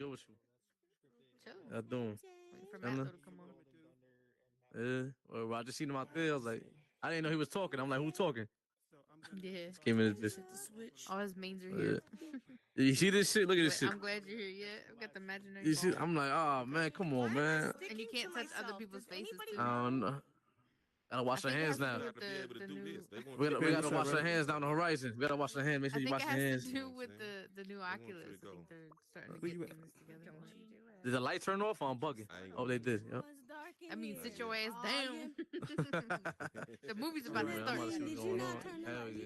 Good with you. Chilling. I doing. Waiting for Matt Chilling. though to come on. Yeah. Well, I just seen him out there. I was like, I didn't know he was talking. I'm like, who talking? Yeah. Just came in this. All his mains are Uh, here. you see this shit? Look at this shit. I'm glad you're here. Yeah, I've got the imaginary You see? ball. I'm like, oh man, come on, man. And you can't touch other people's faces I too. don't know. Gotta I wash our think it hands has to now. do with the new. We Man, gotta what's up, wash our brother? hands down the horizon. We gotta wash our hands. Make I sure you think it wash your has to hands. do with the new Oculus. I think they're starting to Who get you? things together more. Did the light turn off? Or I'm bugging. Oh, they did. Yep. I mean, sit your ass down. The movie's Yeah, about to man, I'm start. about to see what's going on. Hell yeah.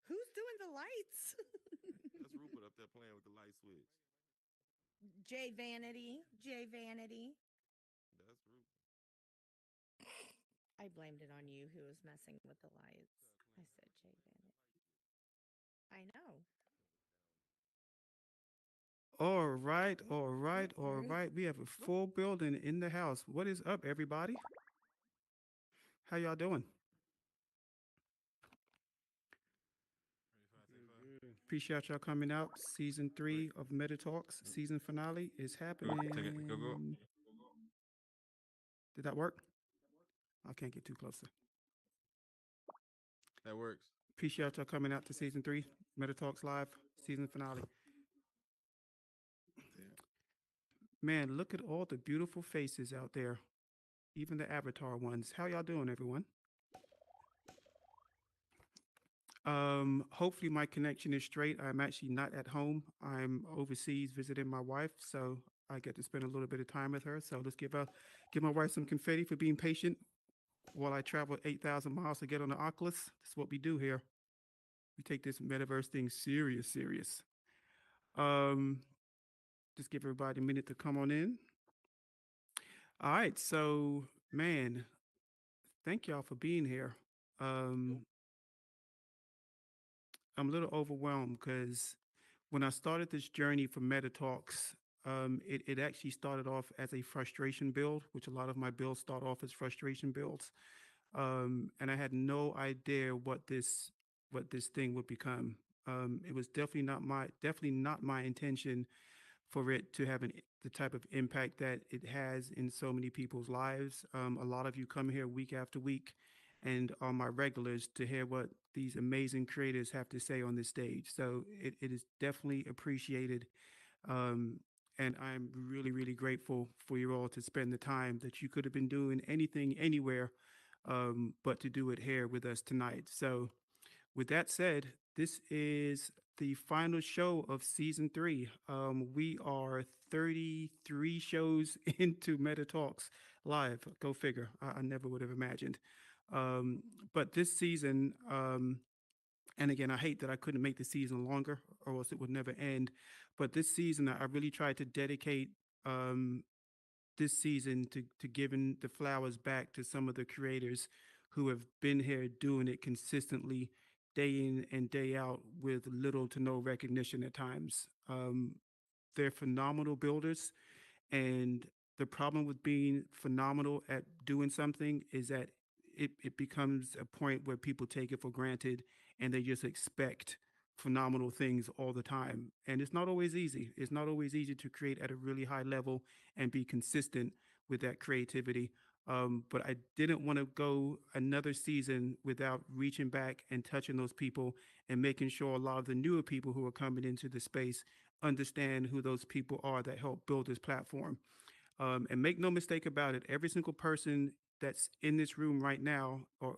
Who's doing the lights? That's Rupert up there playing with the light switch. Jay Vanity. Jay Vanity. That's Rupert. I blamed it on you who was messing with the lights. I said Jay Vanity. I know. All right, all right, all right. We have a full building in the house. What is up, everybody? How y'all doing? Appreciate y'all coming out. Season 3 of Meta Talks, season finale is happening. Go. Did that work? I can't get too closer. That works. Appreciate y'all coming out to season 3, Meta Talks Live, season finale. Man, look at all the beautiful faces out there, even the avatar ones. How y'all doing, everyone? Hopefully my connection is straight. I'm actually not at home. I'm overseas visiting my wife, so I get to spend a little bit of time with her. So let's give my wife some confetti for being patient while I travel 8,000 miles to get on the Oculus. That's what we do here. We take this metaverse thing serious. Just give everybody a minute to come on in. All right, so man, thank y'all for being here. I'm a little overwhelmed because when I started this journey for Meta Talks, it actually started off as a frustration build, which a lot of my builds start off as frustration builds. And I had no idea what this thing would become. It was definitely not my intention for it to have the type of impact that it has in so many people's lives. A lot of you come here week after week and are my regulars to hear what these amazing creators have to say on this stage. So it is definitely appreciated. Um, and I'm really, really grateful for you all to spend the time that you could have been doing anything, anywhere, but to do it here with us tonight. So with that said, this is the final show of season 3. We are 33 shows into Meta Talks live. Go figure. I never would have imagined. But this season, and again, I hate that I couldn't make the season longer or else it would never end. But this season, I really tried to dedicate um, this season to giving the flowers back to some of the creators who have been here doing it consistently day in and day out with little to no recognition at times. They're phenomenal builders, and the problem with being phenomenal at doing something is that it becomes a point where people take it for granted and they just expect phenomenal things all the time. And it's not always easy. It's not always easy to create at a really high level and be consistent with that creativity. But I didn't want to go another season without reaching back and touching those people and making sure a lot of the newer people who are coming into the space understand who those people are that help build this platform. And make no mistake about it, every single person that's in this room right now or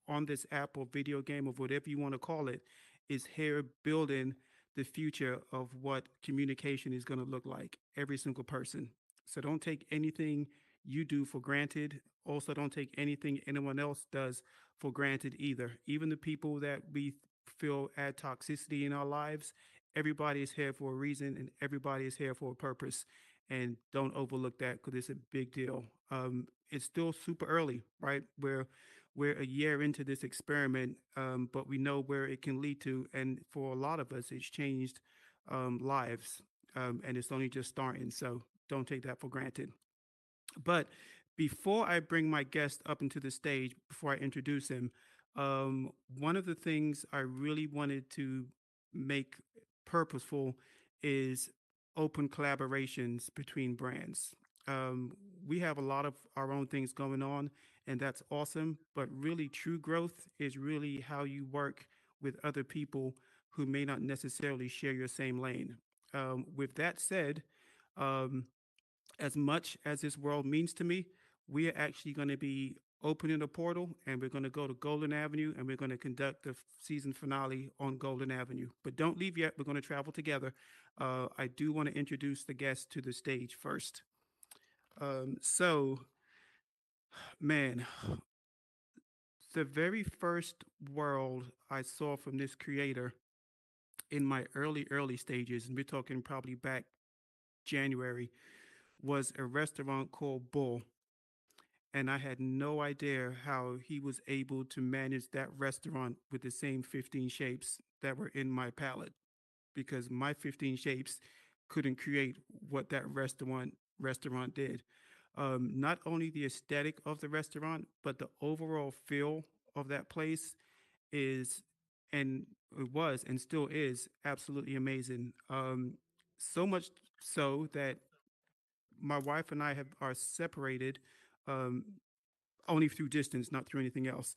on this app or video game or whatever you want to call it is here building the future of what communication is going to look like. Every single person. So don't take anything you do for granted. Also, don't take anything anyone else does for granted either. Even the people that we feel add toxicity in our lives, everybody is here for a reason and everybody is here for a purpose. And don't overlook that because it's a big deal. It's still super early, right? We're a year into this experiment, but we know where it can lead to. And for a lot of us, it's changed lives, and it's only just starting. So don't take that for granted. But Before I bring my guest up into the stage, before I introduce him, one of the things I really wanted to make purposeful is open collaborations between brands. We have a lot of our own things going on, and that's awesome. But really, true growth is really how you work with other people who may not necessarily share your same lane. With that said, um, as much as this world means to me, we are actually going to be opening a portal and we're going to go to Golden Avenue and we're going to conduct the season finale on Golden Avenue. But don't leave yet. We're going to travel together. I do want to introduce the guests to the stage first. So, man, the very first world I saw from this creator in my early stages, and we're talking probably back January, was a restaurant called Bull. And I had no idea how he was able to manage that restaurant with the same 15 shapes that were in my palette, because my 15 shapes couldn't create what that restaurant did. Not only the aesthetic of the restaurant, but the overall feel of that place is, and it was and still is, absolutely amazing. So much so that my wife and I are separated, um, only through distance, not through anything else,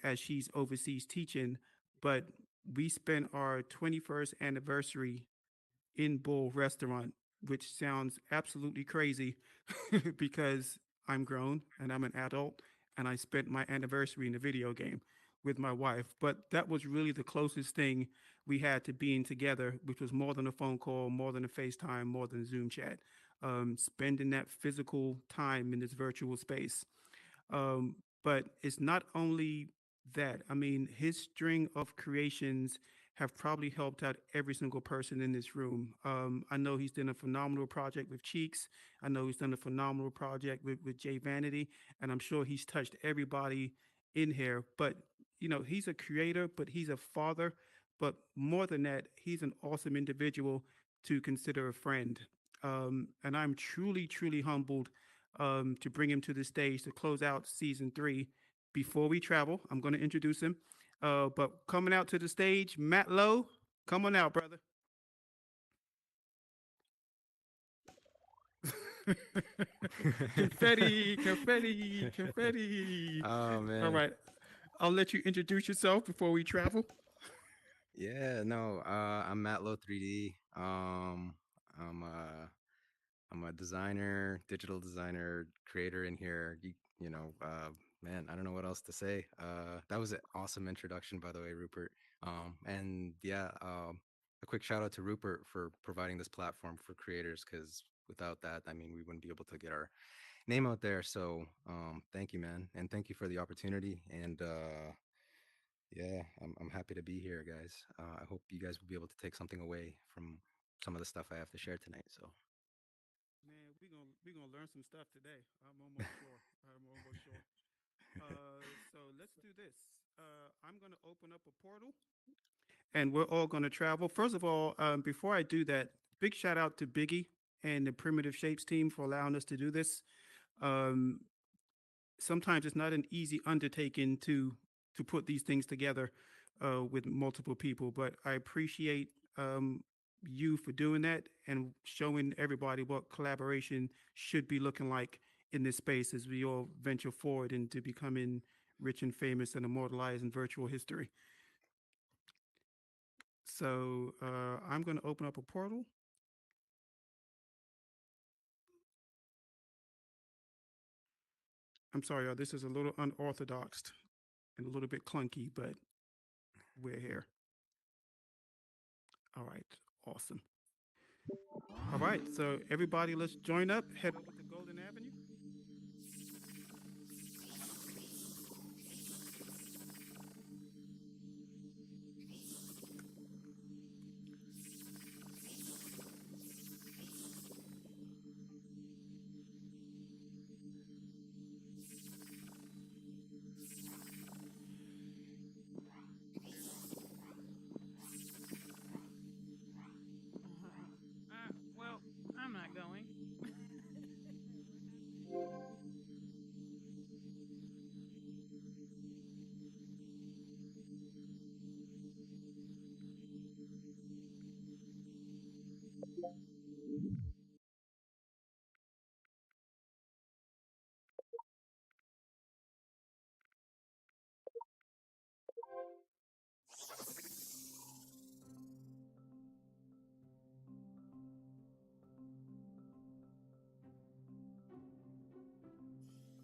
as she's overseas teaching. But we spent our 21st anniversary in Bull Restaurant, which sounds absolutely crazy because I'm grown and I'm an adult and I spent my anniversary in a video game with my wife. But that was really the closest thing we had to being together, which was more than a phone call, more than a FaceTime, more than a Zoom chat. Spending that physical time in this virtual space. Um, but it's not only that. I mean, his string of creations have probably helped out every single person in this room. I know he's done a phenomenal project with Cheeks. I know he's done a phenomenal project with Jay Vanity, and I'm sure he's touched everybody in here. But he's a creator, but he's a father. But more than that, he's an awesome individual to consider a friend. And I'm truly, truly humbled to bring him to the stage to close out season 3. Before we travel, I'm going to introduce him. But coming out to the stage, Matt Lowe, come on out, brother. Confetti, confetti, confetti. Oh man. All right. I'll let you introduce yourself before we travel. Yeah, no, I'm Matt Low 3D. I'm a designer, digital designer, creator in here. Man, I don't know what else to say. That was an awesome introduction, by the way, Rupert. And yeah, a quick shout out to Rupert for providing this platform for creators, because without that, I mean, we wouldn't be able to get our name out there. So, thank you, man, and thank you for the opportunity. And yeah, I'm happy to be here, guys. I hope you guys will be able to take something away from some of the stuff I have to share tonight. So. Man, we're gonna learn some stuff today. I'm almost sure. I'm almost sure. So let's do this. I'm gonna open up a portal, and we're all gonna travel. First of all, before I do that, big shout out to Biggie and the Primitive Shapes team for allowing us to do this. Um, Sometimes it's not an easy undertaking to put these things together with multiple people, but I appreciate you for doing that and showing everybody what collaboration should be looking like in this space as we all venture forward into becoming rich and famous and immortalized in virtual history. So I'm going to open up a portal. I'm sorry, this is a little unorthodox and a little bit clunky, but we're here. All right, awesome. All right, so everybody, let's join up, head over to Golden Avenue. Well, I'm not going.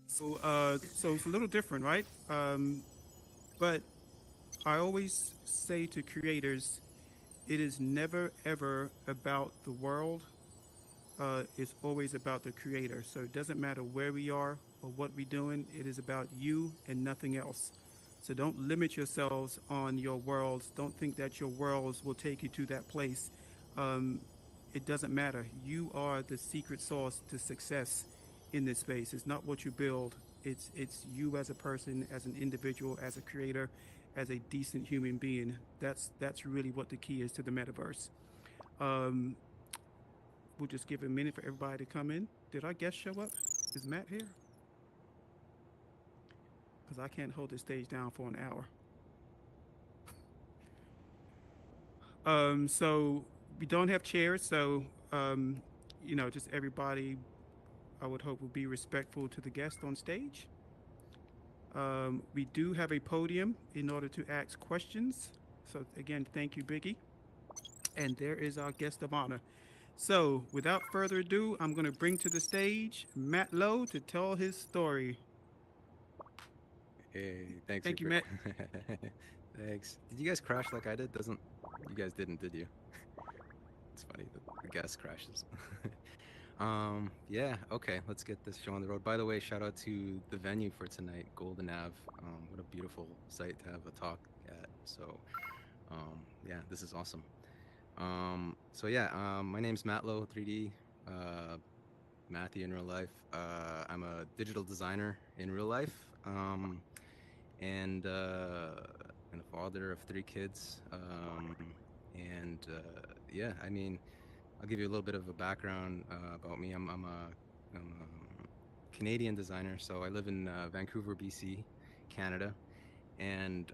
So it's a little different, right? But I always say to creators, it is never ever about the world. It's always about the creator. So it doesn't matter where we are or what we're doing. It is about you and nothing else. So don't limit yourselves on your worlds. Don't think that your worlds will take you to that place. Um, it doesn't matter. You are the secret sauce to success in this space. It's not what you build. It's you as a person, as an individual, as a creator, as a decent human being. That's really what the key is to the metaverse. Um, we'll just give a minute for everybody to come in. Did our guest show up? Is Matt here? Because I can't hold the stage down for an hour. So we don't have chairs, so just everybody, I would hope, will be respectful to the guest on stage. We do have a podium in order to ask questions. So again, thank you, Biggie. And there is our guest of honor. So without further ado, I'm going to bring to the stage Matt Lowe to tell his story. Hey, thanks. Thank you, Matt. Thanks. Did you guys crash like I did? You guys didn't, did you? It's funny that the guest crashes. Yeah, okay, let's get this show on the road. By the way, shout out to the venue for tonight, Golden Ave. What a beautiful site to have a talk at. So, yeah, this is awesome. My name's Matt Lowe, 3D, Matthew in real life. I'm a digital designer in real life, and a father of 3 kids. Yeah, I mean, I'll give you a little bit of a background about me. I'm a Canadian designer, so I live in Vancouver, BC, Canada. And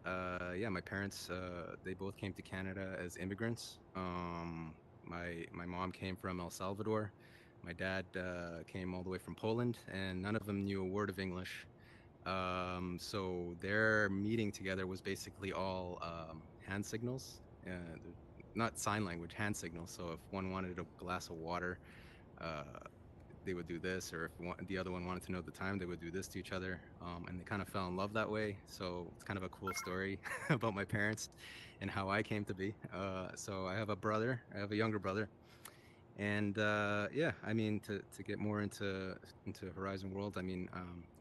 yeah, my parents, they both came to Canada as immigrants. My mom came from El Salvador. My dad came all the way from Poland, and none of them knew a word of English. So their meeting together was basically all hand signals, not sign language, hand signals. So if one wanted a glass of water, uh, they would do this, or if the other one wanted to know the time, they would do this to each other, and they kind of fell in love that way. So it's kind of a cool story about my parents and how I came to be. So I have a younger brother, and yeah, I mean, to get more into Horizon World, I mean,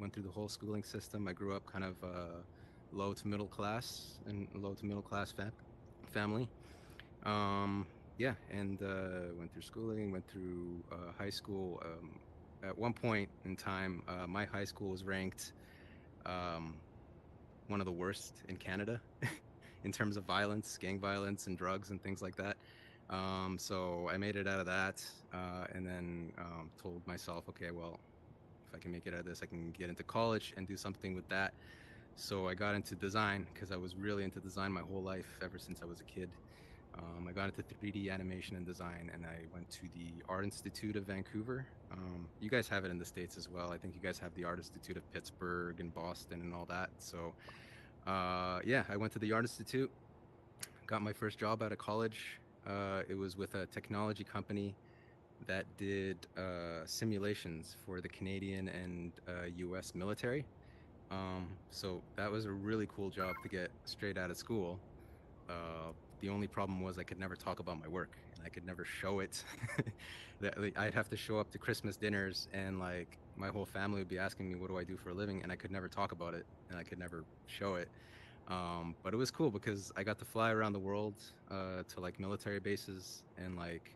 went through the whole schooling system. I grew up kind of low to middle class family. Yeah, and went through schooling, went through high school. At one point in time, my high school was ranked um, one of the worst in Canada in terms of violence, gang violence, and drugs and things like that. So I made it out of that, and then told myself, okay, well, if I can make it out of this, I can get into college and do something with that. So I got into design because I was really into design my whole life, ever since I was a kid. I got into 3D animation and design, and I went to the Art Institute of Vancouver. You guys have it in the States as well. I think you guys have the Art Institute of Pittsburgh and Boston and all that. So, yeah, I went to the Art Institute, got my first job out of college. It was with a technology company that did simulations for the Canadian and US military. So that was a really cool job to get straight out of school. The only problem was I could never talk about my work, and I could never show it. I'd have to show up to Christmas dinners, and like my whole family would be asking me, what do I do for a living? And I could never talk about it, and I could never show it. But it was cool because I got to fly around the world to like military bases and like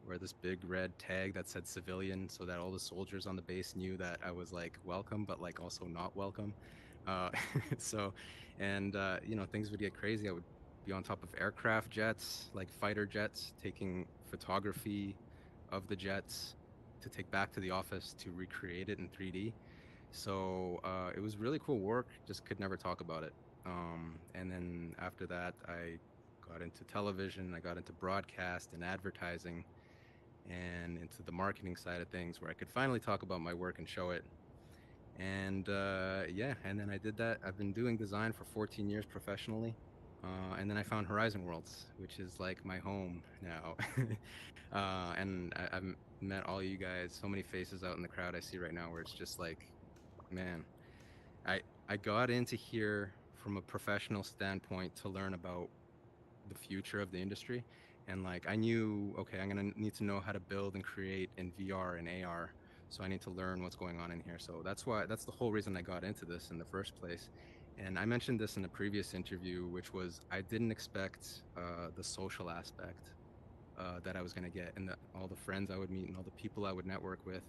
wear this big red tag that said civilian, so that all the soldiers on the base knew that I was like welcome, but like also not welcome. Uh, so, and things would get crazy. I would be on top of aircraft jets, like fighter jets, taking photography of the jets to take back to the office to recreate it in 3D. So it was really cool work. Just could never talk about it. And then after that, I got into television. I got into broadcast and advertising. and into the marketing side of things, where I could finally talk about my work and show it. And yeah, and then I did that. I've been doing design for 14 years professionally. And then I found Horizon Worlds, which is like my home now. And I've met all you guys, so many faces out in the crowd I see right now, where it's just like, man, I I got into here from a professional standpoint to learn about the future of the industry. And like I knew, okay, I'm gonna need to know how to build and create in VR and AR. So I need to learn what's going on in here. So that's the whole reason I got into this in the first place. And I mentioned this in a previous interview, which was I didn't expect the social aspect that I was gonna get, and all the friends I would meet and all the people I would network with,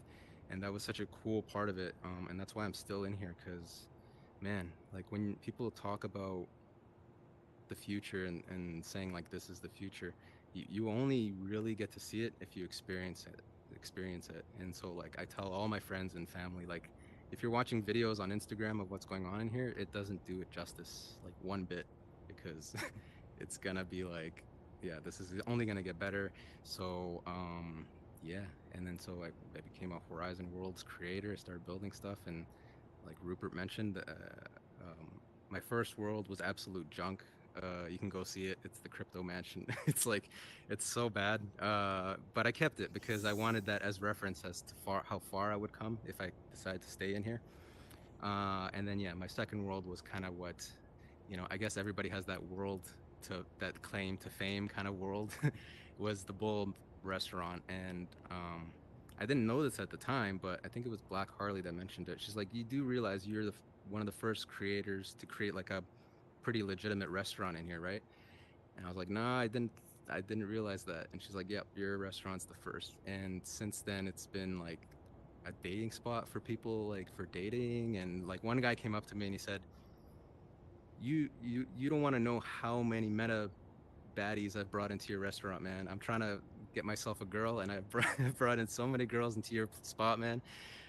and that was such a cool part of it. And that's why I'm still in here, because man, like when people talk about the future and saying like this is the future, you only really get to see it if you experience it. And so like I tell all my friends and family, like if you're watching videos on Instagram of what's going on in here, it doesn't do it justice like one bit, because it's gonna be like, yeah, this is only gonna get better. So yeah, and then so I became a Horizon Worlds creator, started building stuff. And like Rupert mentioned, my first world was absolute junk. You can go see it. It's the Crypto Mansion. It's like, it's so bad. But I kept it because I wanted that as reference as to how far I would come if I decided to stay in here. And then yeah, my second world was kind of what, I guess everybody has that world, to that claim to fame kind of world, was the Bull restaurant. And I didn't know this at the time, but I think it was Black Harley that mentioned it. She's like, you do realize you're one of the first creators to create like a pretty legitimate restaurant in here, right? And I was like, nah, I didn't realize that. And she's like, yep, your restaurant's the first. And since then, it's been like a dating spot for people, like for dating. And like one guy came up to me and he said, you don't want to know how many meta baddies I've brought into your restaurant, man. I'm trying to get myself a girl, and I've brought in so many girls into your spot, man.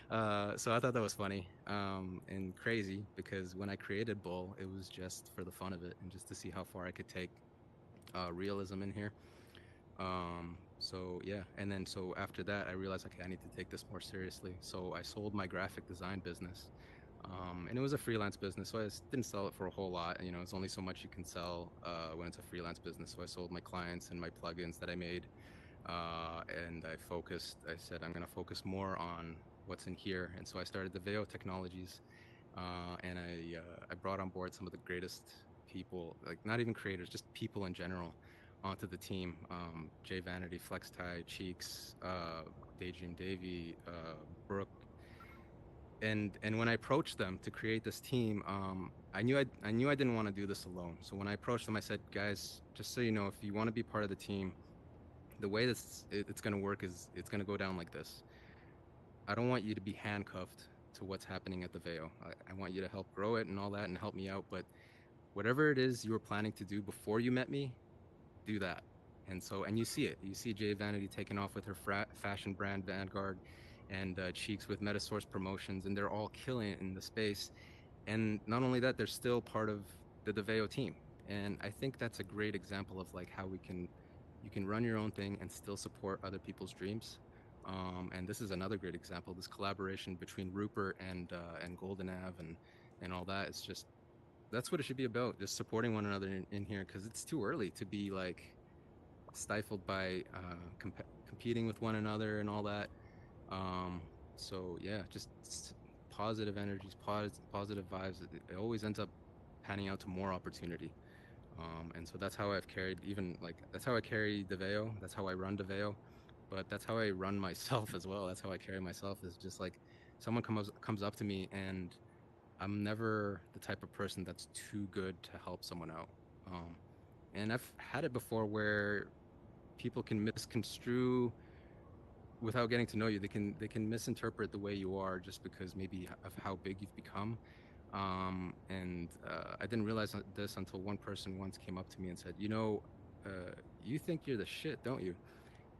So I thought that was funny, and crazy, because when I created Bull, it was just for the fun of it and just to see how far I could take realism in here. So yeah, and then so after that, I realized, okay, I need to take this more seriously. So I sold my graphic design business, and it was a freelance business, so I didn't sell it for a whole lot. It's only so much you can sell when it's a freelance business. So I sold my clients and my plugins that I made, and I focused. I said I'm going to focus more on what's in here, and so I started the Veo Technologies, and I brought on board some of the greatest people, like not even creators, just people in general, onto the team. Jay Vanity, Flex Tie, Cheeks, Daydream Davy, Brooke. And when I approached them to create this team, I knew I didn't want to do this alone. So when I approached them, I said, guys, just so you know, if you want to be part of the team, the way it's going to work is it's going to go down like this. I don't want you to be handcuffed to what's happening at the Veo. I want you to help grow it and all that and help me out. But whatever it is you were planning to do before you met me, do that. And you see it. You see Jay Vanity taking off with her fashion brand Vanguard, and Cheeks with Metasource Promotions, and they're all killing it in the space. And not only that, they're still part of the DeVeo team. And I think that's a great example of like how you can run your own thing and still support other people's dreams. And this is another great example. This collaboration between Rupert and Golden Ave and all that. It's just, that's what it should be about. Just supporting one another in here, because it's too early to be like stifled by competing with one another and all that. Um, so yeah, just positive energies, positive vibes. It always ends up panning out to more opportunity. And so that's how I've carried, even like that's how I carry DeVeo. That's how I run DeVeo. But that's how I run myself as well. That's how I carry myself. Is just like someone comes up to me, and I'm never the type of person that's too good to help someone out. And I've had it before where people can misconstrue without getting to know you. They can misinterpret the way you are just because maybe of how big you've become. And I didn't realize this until one person once came up to me and said, you think you're the shit, don't you?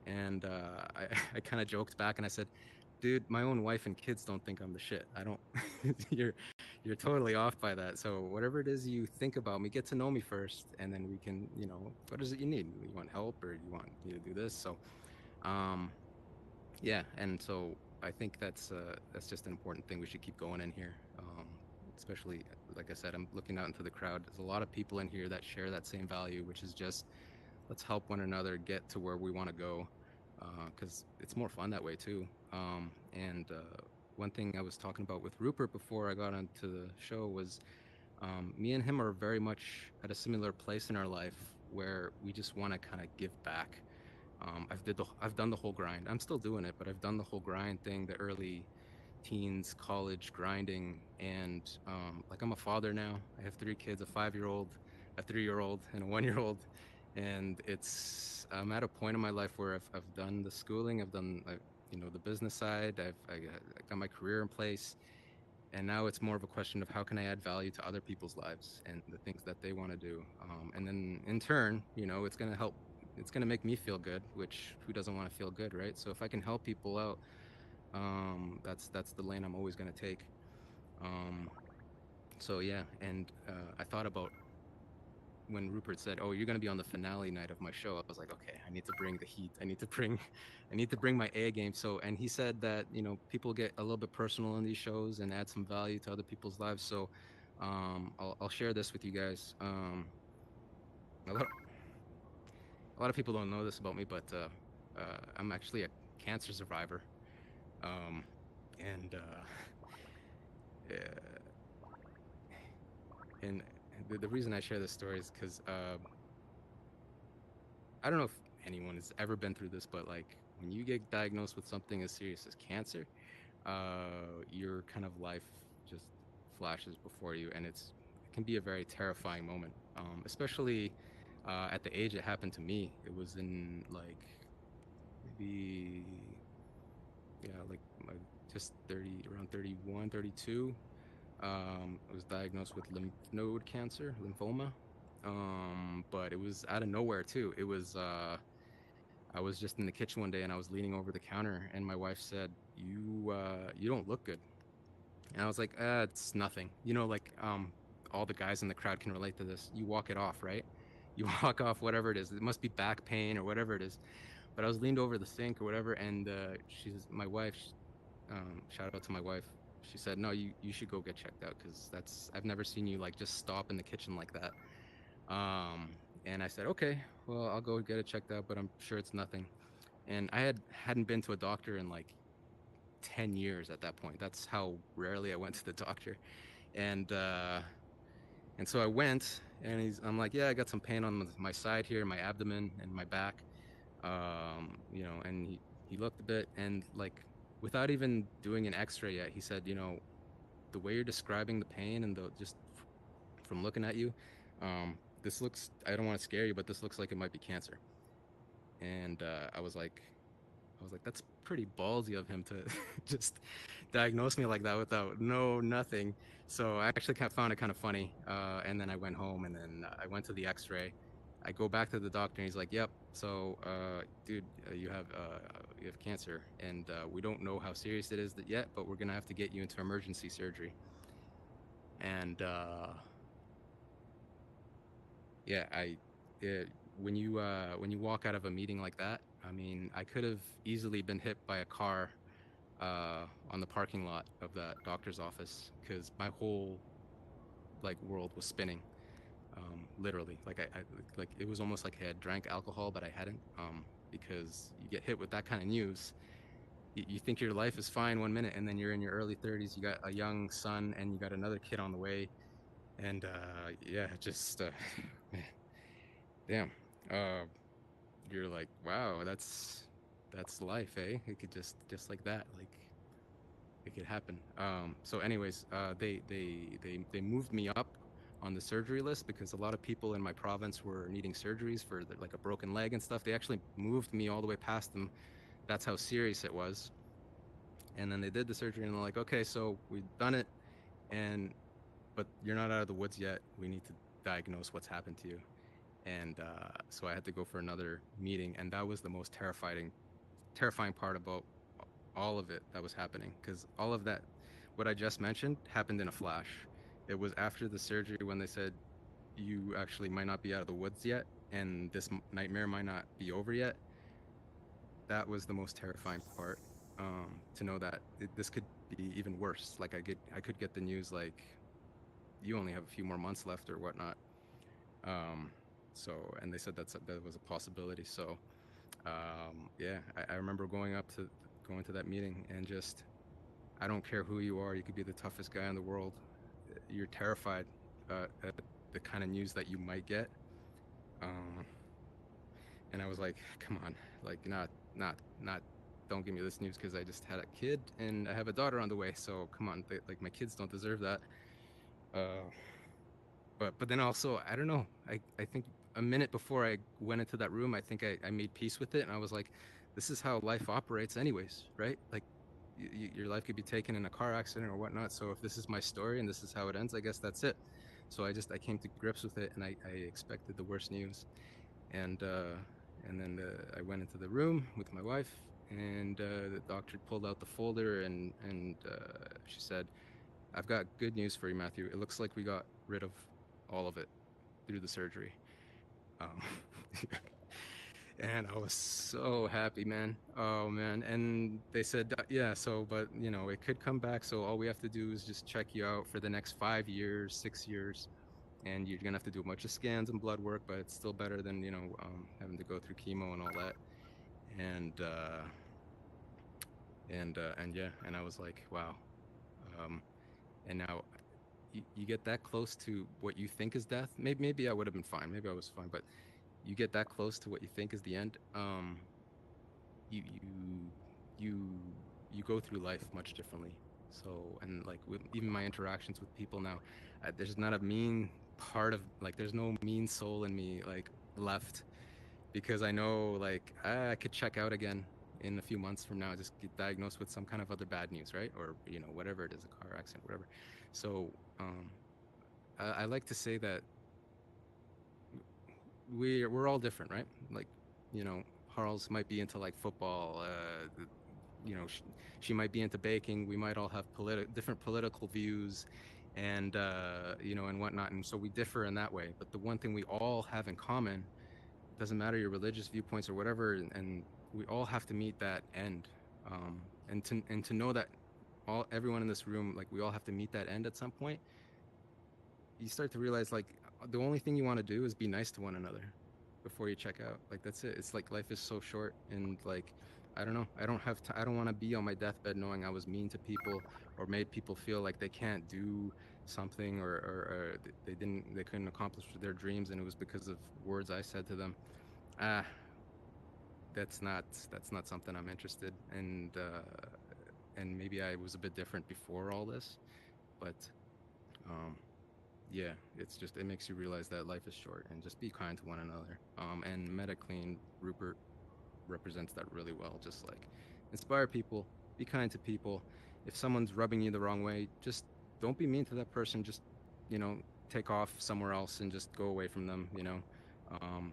And I kind of joked back and I said, dude, my own wife and kids don't think I'm the shit. I don't. You're totally off by that. So whatever it is you think about me, get to know me first, and then we can, what is it you need? You want help, or you want me to do this? So, um, yeah, and so I think that's just an important thing we should keep going in here. Especially, like I said, I'm looking out into the crowd. There's a lot of people in here that share that same value, which is just let's help one another get to where we want to go, because it's more fun that way too. And one thing I was talking about with Rupert before I got onto the show was me and him are very much at a similar place in our life where we just want to kind of give back. I've done the whole grind. I'm still doing it, but I've done the whole grind thing, the early teens, college grinding, and like I'm a father now. I have 3 kids: a 5-year-old, a 3-year-old, and a 1-year-old. And I'm at a point in my life where I've done the schooling, I've done the business side, I got my career in place, and now it's more of a question of how can I add value to other people's lives and the things that they want to do, and then in turn, it's going to help. It's going to make me feel good, which who doesn't want to feel good, right? So if I can help people out, that's the lane I'm always going to take. So yeah, and I thought about when Rupert said, "Oh, you're going to be on the finale night of my show." I was like, "Okay, I need to bring the heat. I need to bring, I need to bring my A game." So, and he said that people get a little bit personal in these shows and add some value to other people's lives. So, I'll share this with you guys. A lot, a lot of people don't know this about me, but I'm actually a cancer survivor. And uh, and the reason I share this story is because I don't know if anyone has ever been through this, but like when you get diagnosed with something as serious as cancer, your kind of life just flashes before you, and it can be a very terrifying moment, especially at the age it happened to me. It was in like maybe like just 30, around 31, 32. I was diagnosed with lymph node cancer, lymphoma. But it was out of nowhere too. It was I was just in the kitchen one day and I was leaning over the counter and my wife said, you don't look good." And I was like, it's nothing. All the guys in the crowd can relate to this. You walk it off, right? You walk off whatever it is. It must be back pain or whatever it is. But I was leaned over the sink or whatever, and my wife. Shout out to my wife. She said, "No, you should go get checked out because I've never seen you like just stop in the kitchen like that." And I said, "Okay, well I'll go get it checked out, but I'm sure it's nothing." And I hadn't been to a doctor in like 10 years at that point. That's how rarely I went to the doctor. And so I went, and I'm like, "Yeah, I got some pain on my side here, my abdomen and my back." And he looked a bit, and like without even doing an X-ray yet, he said, "The way you're describing the pain and just from looking at you, this looks. I don't want to scare you, but this looks like it might be cancer." And I was like, "That's pretty ballsy of him to just diagnose me like that without nothing." So I actually found it kind of funny. And then I went home, and then I went to the X-ray. I go back to the doctor, and he's like, "Yep. So, dude, you have cancer, and we don't know how serious it is yet, but we're gonna have to get you into emergency surgery." And yeah, when you walk out of a meeting like that, I mean, I could have easily been hit by a car on the parking lot of that doctor's office because my whole like world was spinning, literally. Like like it was almost like I had drank alcohol, but I hadn't. Because you get hit with that kind of news, you think your life is fine one minute, and then you're in your early 30s. You got a young son, and you got another kid on the way, and yeah, just man, damn. You're like, wow, that's life, eh? It could just like that, like it could happen. So anyways, they moved me up on the surgery list because a lot of people in my province were needing surgeries for like a broken leg and stuff. They actually moved me all the way past them. That's how serious it was. And then they did the surgery, and they're like, "Okay, so we've done it, but you're not out of the woods yet. We need to diagnose what's happened to you." And so I had to go for another meeting, and that was the most terrifying part about all of it that was happening, because all of that, what I just mentioned, happened in a flash. It was after the surgery when they said, "You actually might not be out of the woods yet, and this nightmare might not be over yet." That was the most terrifying part. to know that this could be even worse. Like I could get the news like you only have a few more months left or whatnot. So, and they said that was a possibility. So, yeah, I remember going to that meeting and just, I don't care who you are, you could be the toughest guy in the world. You're terrified at the kind of news that you might get. Um, and I was like, come on, like not, don't give me this news because I just had a kid and I have a daughter on the way. So come on, like my kids don't deserve that. Uh, but then also, I don't know. I think a minute before I went into that room, I think I made peace with it, and I was like, this is how life operates, anyways, right? Like, your life could be taken in a car accident or whatnot. So if this is my story and this is how it ends, I guess that's it. So I came to grips with it, and I expected the worst news, and then I went into the room with my wife, and the doctor pulled out the folder, and she said, I've got good news for you, Matthew. It looks like we got rid of all of it through the surgery. Um, and I was so happy, man. Oh, man. And they said, yeah, so, but, it could come back. So all we have to do is just check you out for the next 5 years, 6 years. And you're going to have to do a bunch of scans and blood work, but it's still better than, having to go through chemo and all that. And, and yeah, and I was like, wow. And now you get that close to what you think is death. Maybe I would have been fine. Maybe I was fine, but you get that close to what you think is the end. You you you go through life much differently. So, and like with even my interactions with people now, there's not a mean part of, like, there's no mean soul in me like left, because I know, like, I could check out again in a few months from now, just get diagnosed with some kind of other bad news, right? Or whatever it is, a car accident, whatever. So I like to say that we're all different, right? Like, Harls might be into like football, she might be into baking. We might all have different political views, and and whatnot, and so we differ in that way. But the one thing we all have in common, doesn't matter your religious viewpoints or whatever, and we all have to meet that end, and to know that everyone in this room, like, we all have to meet that end at some point. You start to realize, like, the only thing you want to do is be nice to one another before you check out. Like, that's it. It's like life is so short, and like, I don't know. I don't want to be on my deathbed knowing I was mean to people or made people feel like they can't do something, or they couldn't accomplish their dreams, and it was because of words I said to them. Ah, that's not something I'm interested in. And maybe I was a bit different before all this, but yeah, it makes you realize that life is short, and just be kind to one another. And MetaClean, Rupert, represents that really well. Just like, inspire people, be kind to people. If someone's rubbing you the wrong way, just don't be mean to that person. Just, take off somewhere else and just go away from them.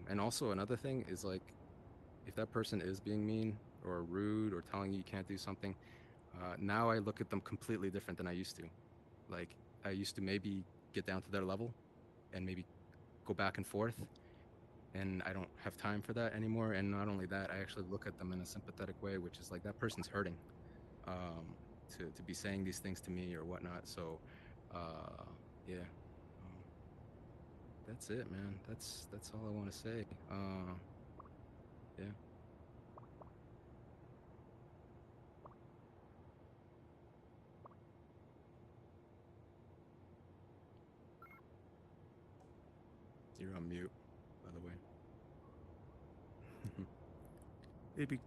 And also another thing is, like, if that person is being mean or rude or telling you can't do something, now I look at them completely different than I used to. Like, I used to maybe get down to their level and maybe go back and forth, and I don't have time for that anymore. And not only that, I actually look at them in a sympathetic way, which is like, that person's hurting, to be saying these things to me or whatnot. So yeah, that's it, man. That's all I want to say. Yeah. You're on mute, by the way. It'd be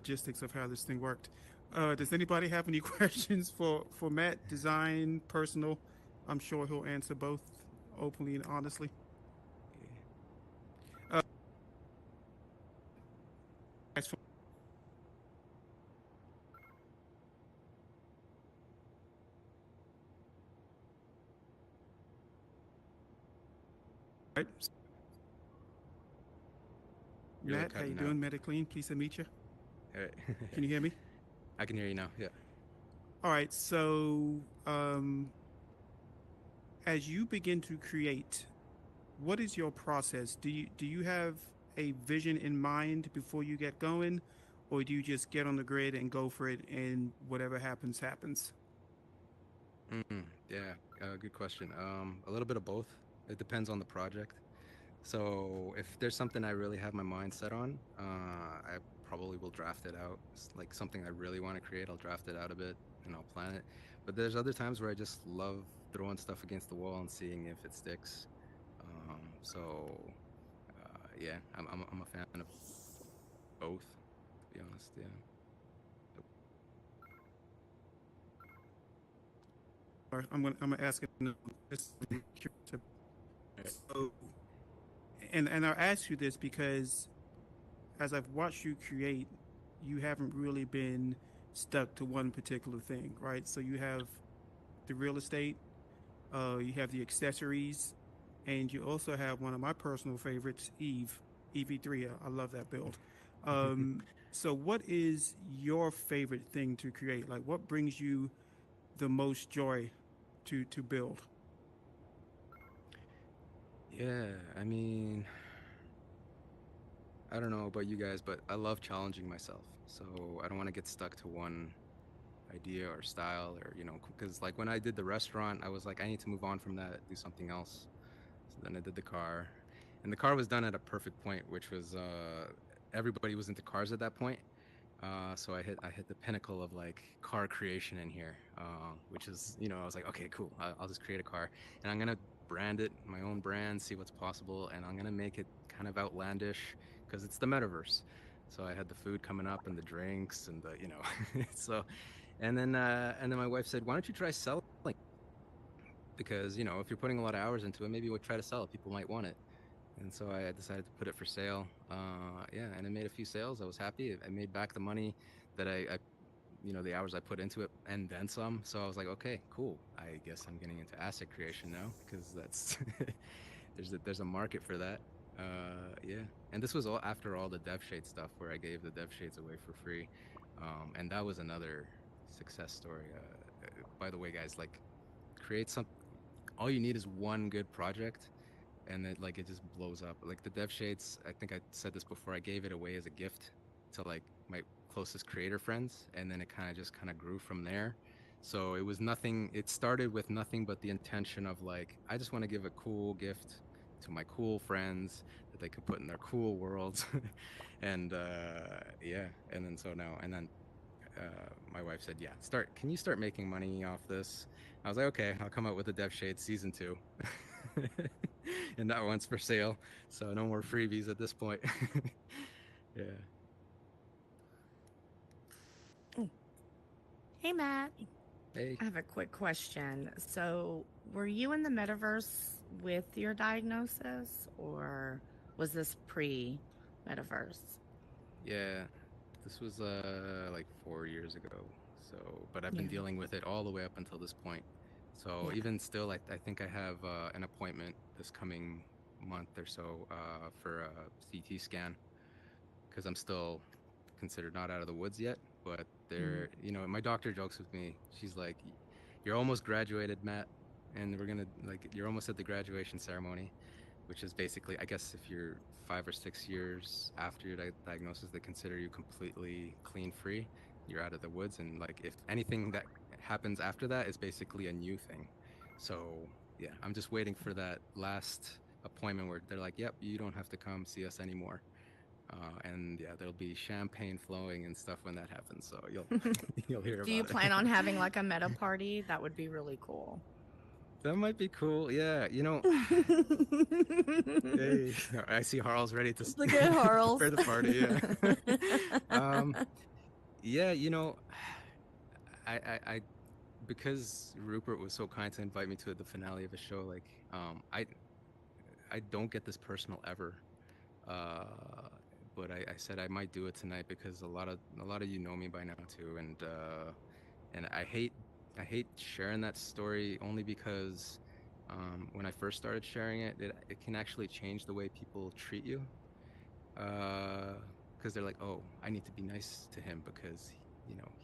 logistics of how this thing worked. Does anybody have any questions for Matt? Design, personal? I'm sure he'll answer both openly and honestly. As for right. You're, like, Matt, how you cutting out. doing? MetaClean, pleased to meet you. All right. Can you hear me? I can hear you now. Yeah. All right. So, as you begin to create, what is your process? Do you have a vision in mind before you get going, or do you just get on the grid and go for it, and whatever happens, happens? Yeah, good question. A little bit of both. It depends on the project. So if there's something I really have my mind set on, I probably will draft it out. It's like something I really want to create, I'll draft it out a bit and I'll plan it. But there's other times where I just love throwing stuff against the wall and seeing if it sticks. Yeah, I'm a fan of both, to be honest. Yeah. Or I'm gonna ask it. So, and I'll ask you this because as I've watched you create, you haven't really been stuck to one particular thing, right? So you have the real estate, you have the accessories, and you also have one of my personal favorites, EV3. I love that build. So what is your favorite thing to create? Like, what brings you the most joy to build? Yeah, I mean, I don't know about you guys, but I love challenging myself. So I don't want to get stuck to one idea or style or, because like when I did the restaurant, I was like, I need to move on from that, do something else. So then I did the car. And the car was done at a perfect point, which was everybody was into cars at that point. So I hit the pinnacle of like car creation in here, which is, I was like, okay, cool. I'll just create a car, and I'm gonna brand it my own brand, see what's possible, and I'm gonna make it kind of outlandish because it's the metaverse. So I had the food coming up and the drinks and so, and then my wife said, why don't you try selling? Because if you're putting a lot of hours into it, maybe we'll try to sell it. People might want it. And so I decided to put it for sale. Yeah, and I made a few sales. I was happy. I made back the money that I the hours I put into it and then some. So I was like, okay, cool. I guess I'm getting into asset creation now because that's there's a market for that. Yeah, and this was all after all the dev shade stuff where I gave the dev shades away for free, and that was another success story. By the way, guys, like create some. All you need is one good project and it just blows up. Like the dev shades, I think I said this before, I gave it away as a gift to like my closest creator friends, and then it kind of grew from there. So it was nothing, it started with nothing but the intention of like, I just want to give a cool gift to my cool friends that they could put in their cool worlds. And yeah, and then so now, and then my wife said, yeah, can you start making money off this? I was like, okay, I'll come out with the dev shade season 2. And that one's for sale, so no more freebies at this point. Yeah. Hey, Matt. Hey. I have a quick question. So, were you in the metaverse with your diagnosis, or was this pre-metaverse? Yeah, this was like 4 years ago. So, but I've been Yeah. dealing with it all the way up until this point. So Yeah. even still, I think I have an appointment this coming month or so for a CT scan because I'm still considered not out of the woods yet. But they're, my doctor jokes with me. She's like, "You're almost graduated, Matt, and we're gonna like you're almost at the graduation ceremony." Which is basically, I guess, if you're 5 or 6 years after your diagnosis, they consider you completely clean free. You're out of the woods, and like if anything that happens after that is basically a new thing. So yeah, I'm just waiting for that last appointment where they're like, "Yep, you don't have to come see us anymore." And yeah, there'll be champagne flowing and stuff when that happens. So you'll you'll hear about it. Do you plan on having like a meta party? That would be really cool. That might be cool. Yeah, hey, I see Harl's ready to Look at Harl's. for the party. Yeah. Yeah, I because Rupert was so kind to invite me to the finale of a show. Like, I don't get this personal ever. But I said I might do it tonight because a lot of you know me by now too, and I hate sharing that story only because when I first started sharing it, it can actually change the way people treat you. Because they're like, oh, I need to be nice to him because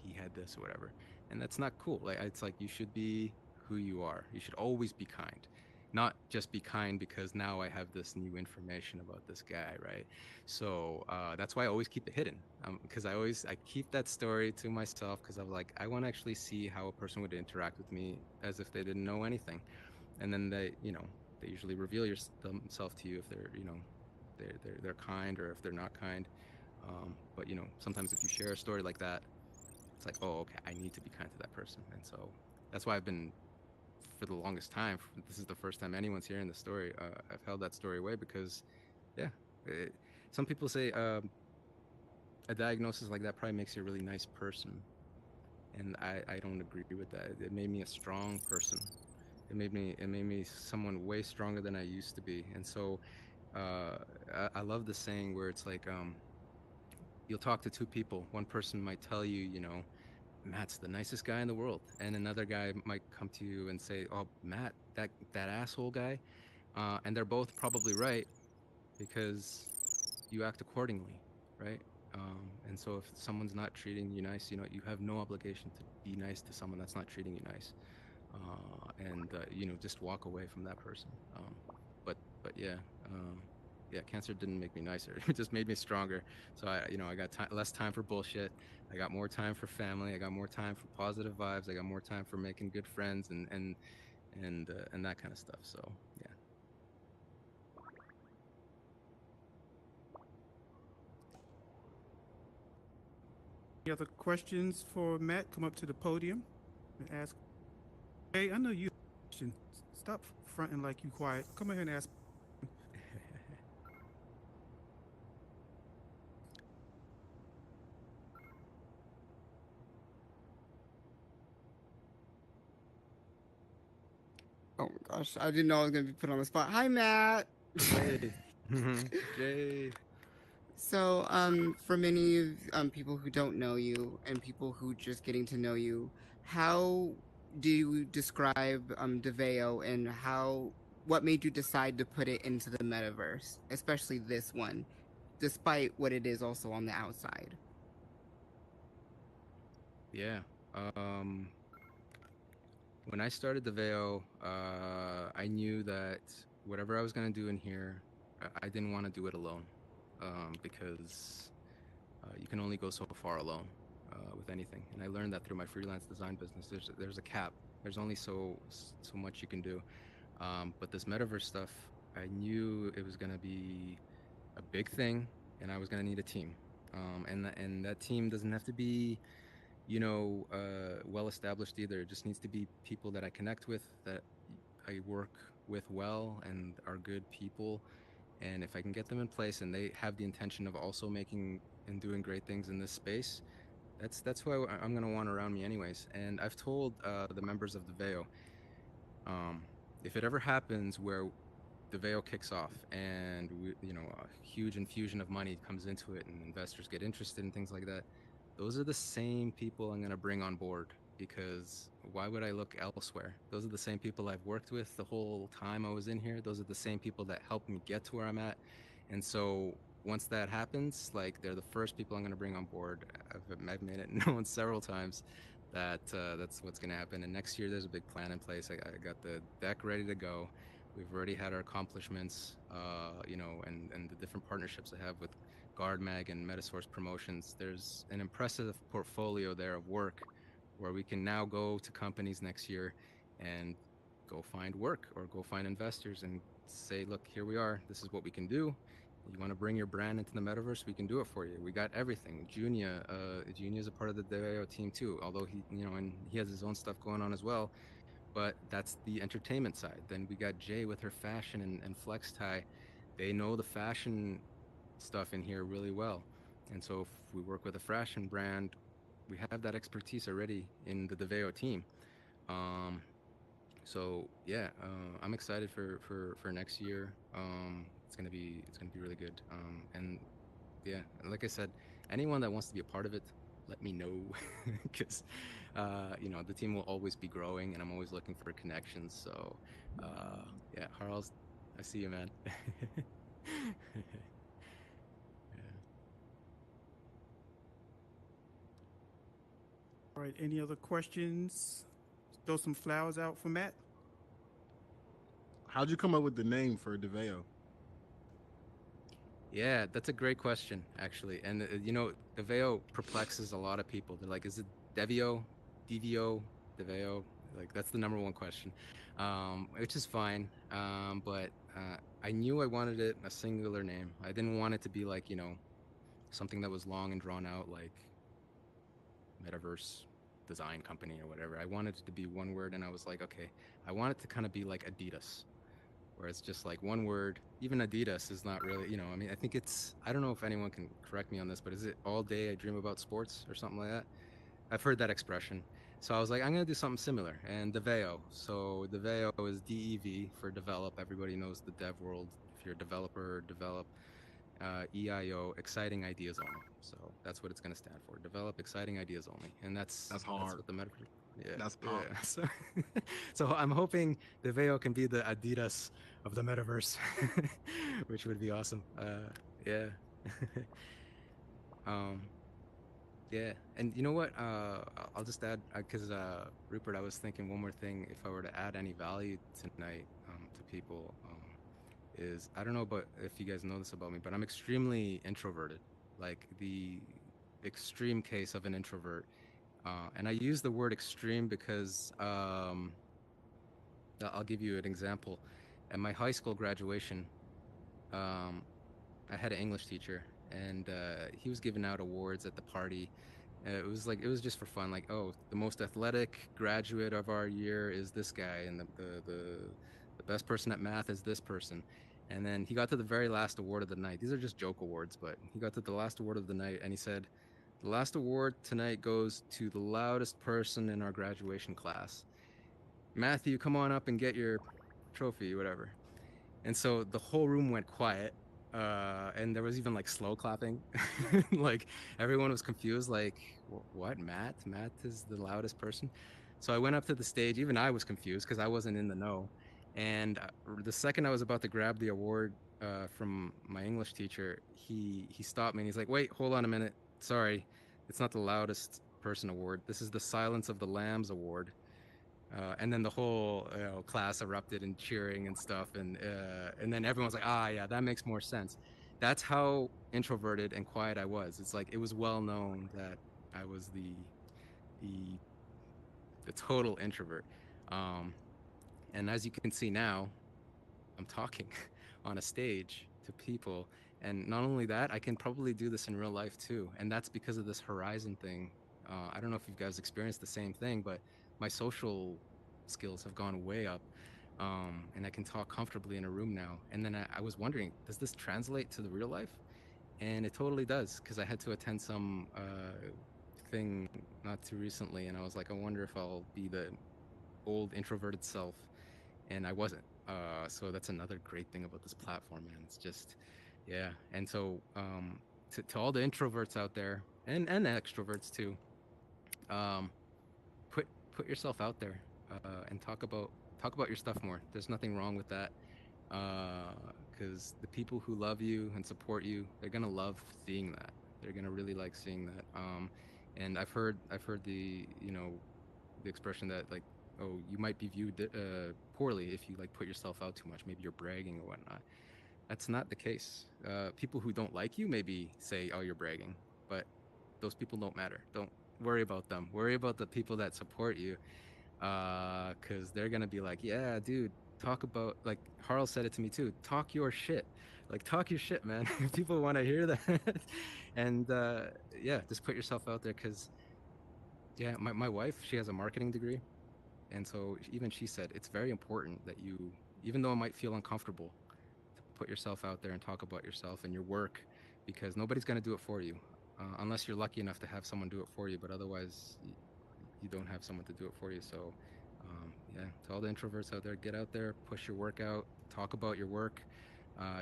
he had this or whatever, and that's not cool. Like it's like you should be who you are. You should always be kind. not just be kind because now I have this new information about this guy, right? So that's why I always keep it hidden, because I keep that story to myself because I'm like, I want to actually see how a person would interact with me as if they didn't know anything, and then they, they usually reveal themselves to you if they're, they're kind or if they're not kind. But sometimes if you share a story like that, it's like, oh, okay, I need to be kind to that person, and so that's why I've been, for the longest time, this is the first time anyone's hearing the story. I've held that story away because, yeah, it, some people say a diagnosis like that probably makes you a really nice person, and I don't agree with that. It made me a strong person. It made me someone way stronger than I used to be, and so I love the saying where it's like, you'll talk to two people. One person might tell you, Matt's the nicest guy in the world, and another guy might come to you and say, "Oh, Matt, that asshole guy," and they're both probably right because you act accordingly, right? And so if someone's not treating you nice, you have no obligation to be nice to someone that's not treating you nice, and just walk away from that person. But yeah. Yeah, cancer didn't make me nicer. It just made me stronger. So I got less time for bullshit. I got more time for family. I got more time for positive vibes. I got more time for making good friends and that kind of stuff. So yeah. Any other questions for Matt? Come up to the podium and ask. Hey, I know you have a question. Stop fronting like you quiet. Come here and ask. Oh my gosh, I didn't know I was gonna be put on the spot. Hi, Matt. Jay. Jay. So, for many of people who don't know you and people who just getting to know you, how do you describe DeVeo and what made you decide to put it into the metaverse, especially this one, despite what it is also on the outside? Yeah. When I started the Veo, I knew that whatever I was gonna do in here, I didn't want to do it alone, because you can only go so far alone with anything. And I learned that through my freelance design business. There's a cap. There's only so much you can do. But this metaverse stuff, I knew it was gonna be a big thing, and I was gonna need a team. And that team doesn't have to be well established either. It just needs to be people that I connect with, that I work with well, and are good people. And if I can get them in place and they have the intention of also making and doing great things in this space, that's who I'm going to want around me anyways. And I've told the members of the Veo, if it ever happens where the Veo kicks off and a huge infusion of money comes into it and investors get interested in things like that, those are the same people I'm going to bring on board, because why would I look elsewhere? Those are the same people I've worked with the whole time I was in here. Those are the same people that helped me get to where I'm at. And so once that happens, like, they're the first people I'm going to bring on board. I've made it known several times that that's what's going to happen. And next year there's a big plan in place. I got the deck ready to go. We've already had our accomplishments, and the different partnerships I have with Guard Mag and Metasource Promotions. There's an impressive portfolio there of work where we can now go to companies next year and go find work or go find investors and say, look, here we are. This is what we can do. You want to bring your brand into the metaverse? We can do it for you. We got everything. Junia is a part of the DAO team too, although and he has his own stuff going on as well. But that's the entertainment side. Then we got Jay with her fashion and Flex Tie. They know the fashion stuff in here really well. And so if we work with a fashion brand, we have that expertise already in the DeVeo team. So yeah, I'm excited for next year. It's gonna be really good. And yeah, like I said, anyone that wants to be a part of it, let me know, because the team will always be growing, and I'm always looking for connections. So yeah, Harls, I see you, man. Yeah. All right. Any other questions? Throw some flowers out for Matt. how'd you come up with the name for DeVeo? Yeah, that's a great question, actually. And you know, DeVeo perplexes a lot of people. They're like, is it Devio, Devio, DeVeo? Like that's the number one question, which is fine. But I knew I wanted it a singular name. I didn't want it to be like, you know, something that was long and drawn out, like Metaverse Design Company or whatever. I wanted it to be one word, and I was like, okay, I want it to kind of be like Adidas, where it's just like one word. Even Adidas is not really, you know, I mean, I think it's, I don't know if anyone can correct me on this, but is it all day I dream about sports or something like that? I've heard that expression. So I was like, I'm going to do something similar. And DeVeo. So DeVeo is DEV for develop. Everybody knows the dev world. If you're a developer, develop. EIO, exciting ideas only. So that's what it's going to stand for. Develop exciting ideas only. And that's hard. That's what the metaphor. Yeah. That's hard. Yeah. So, so I'm hoping DeVeo can be the Adidas of the metaverse, which would be awesome. Yeah. um, yeah, and you know what? I'll just add because Rupert, I was thinking one more thing. If I were to add any value tonight to people, is I don't know, but if you guys know this about me, but I'm extremely introverted, like the extreme case of an introvert. And I use the word extreme because I'll give you an example. At my high school graduation, um, I had an English teacher, and he was giving out awards at the party. It was just for fun, like, oh, the most athletic graduate of our year is this guy, and the best person at math is this person. And then he got to the very last award of the night. These are just joke awards, but he got to the last award of the night, and he said, "The last award tonight goes to the loudest person in our graduation class. Matthew, come on up and get your trophy, whatever." And so the whole room went quiet, and there was even like slow clapping. Like everyone was confused, like, what, Matt is the loudest person? So I went up to the stage. Even I was confused because I wasn't in the know. And the second I was about to grab the award from my English teacher, he stopped me and he's like, wait, hold on a minute, sorry, it's not the loudest person award, this is the Silence of the Lambs award. And then the whole class erupted in cheering and stuff, and then everyone's like, yeah, that makes more sense. That's how introverted and quiet I was. It's like it was well known that I was the total introvert. And as you can see now, I'm talking on a stage to people, and not only that, I can probably do this in real life too. And that's because of this Horizon thing. I don't know if you guys experienced the same thing, but my social skills have gone way up, and I can talk comfortably in a room now. And then I was wondering, does this translate to the real life? And it totally does, because I had to attend some thing not too recently, and I was like, I wonder if I'll be the old introverted self, and I wasn't. So that's another great thing about this platform, man. It's just, yeah. And so to all the introverts out there, and extroverts too, put yourself out there, and talk about your stuff more. There's nothing wrong with that, because the people who love you and support you, they're gonna love seeing that. They're gonna really like seeing that. And I've heard the the expression that, like, oh, you might be viewed poorly if you like put yourself out too much. Maybe you're bragging or whatnot. That's not the case. People who don't like you maybe say, oh, you're bragging, but those people don't matter. Don't worry about them. Worry about the people that support you, because they're gonna be like, yeah, dude, talk about, like Harl said it to me too, talk your shit. Like, talk your shit, man. People want to hear that. And yeah, just put yourself out there, because yeah, my wife, she has a marketing degree, and so even she said it's very important that you, even though it might feel uncomfortable, to put yourself out there and talk about yourself and your work, because nobody's going to do it for you, unless you're lucky enough to have someone do it for you, but otherwise you don't have someone to do it for you. So yeah, to all the introverts out there, get out there, push your work out, talk about your work.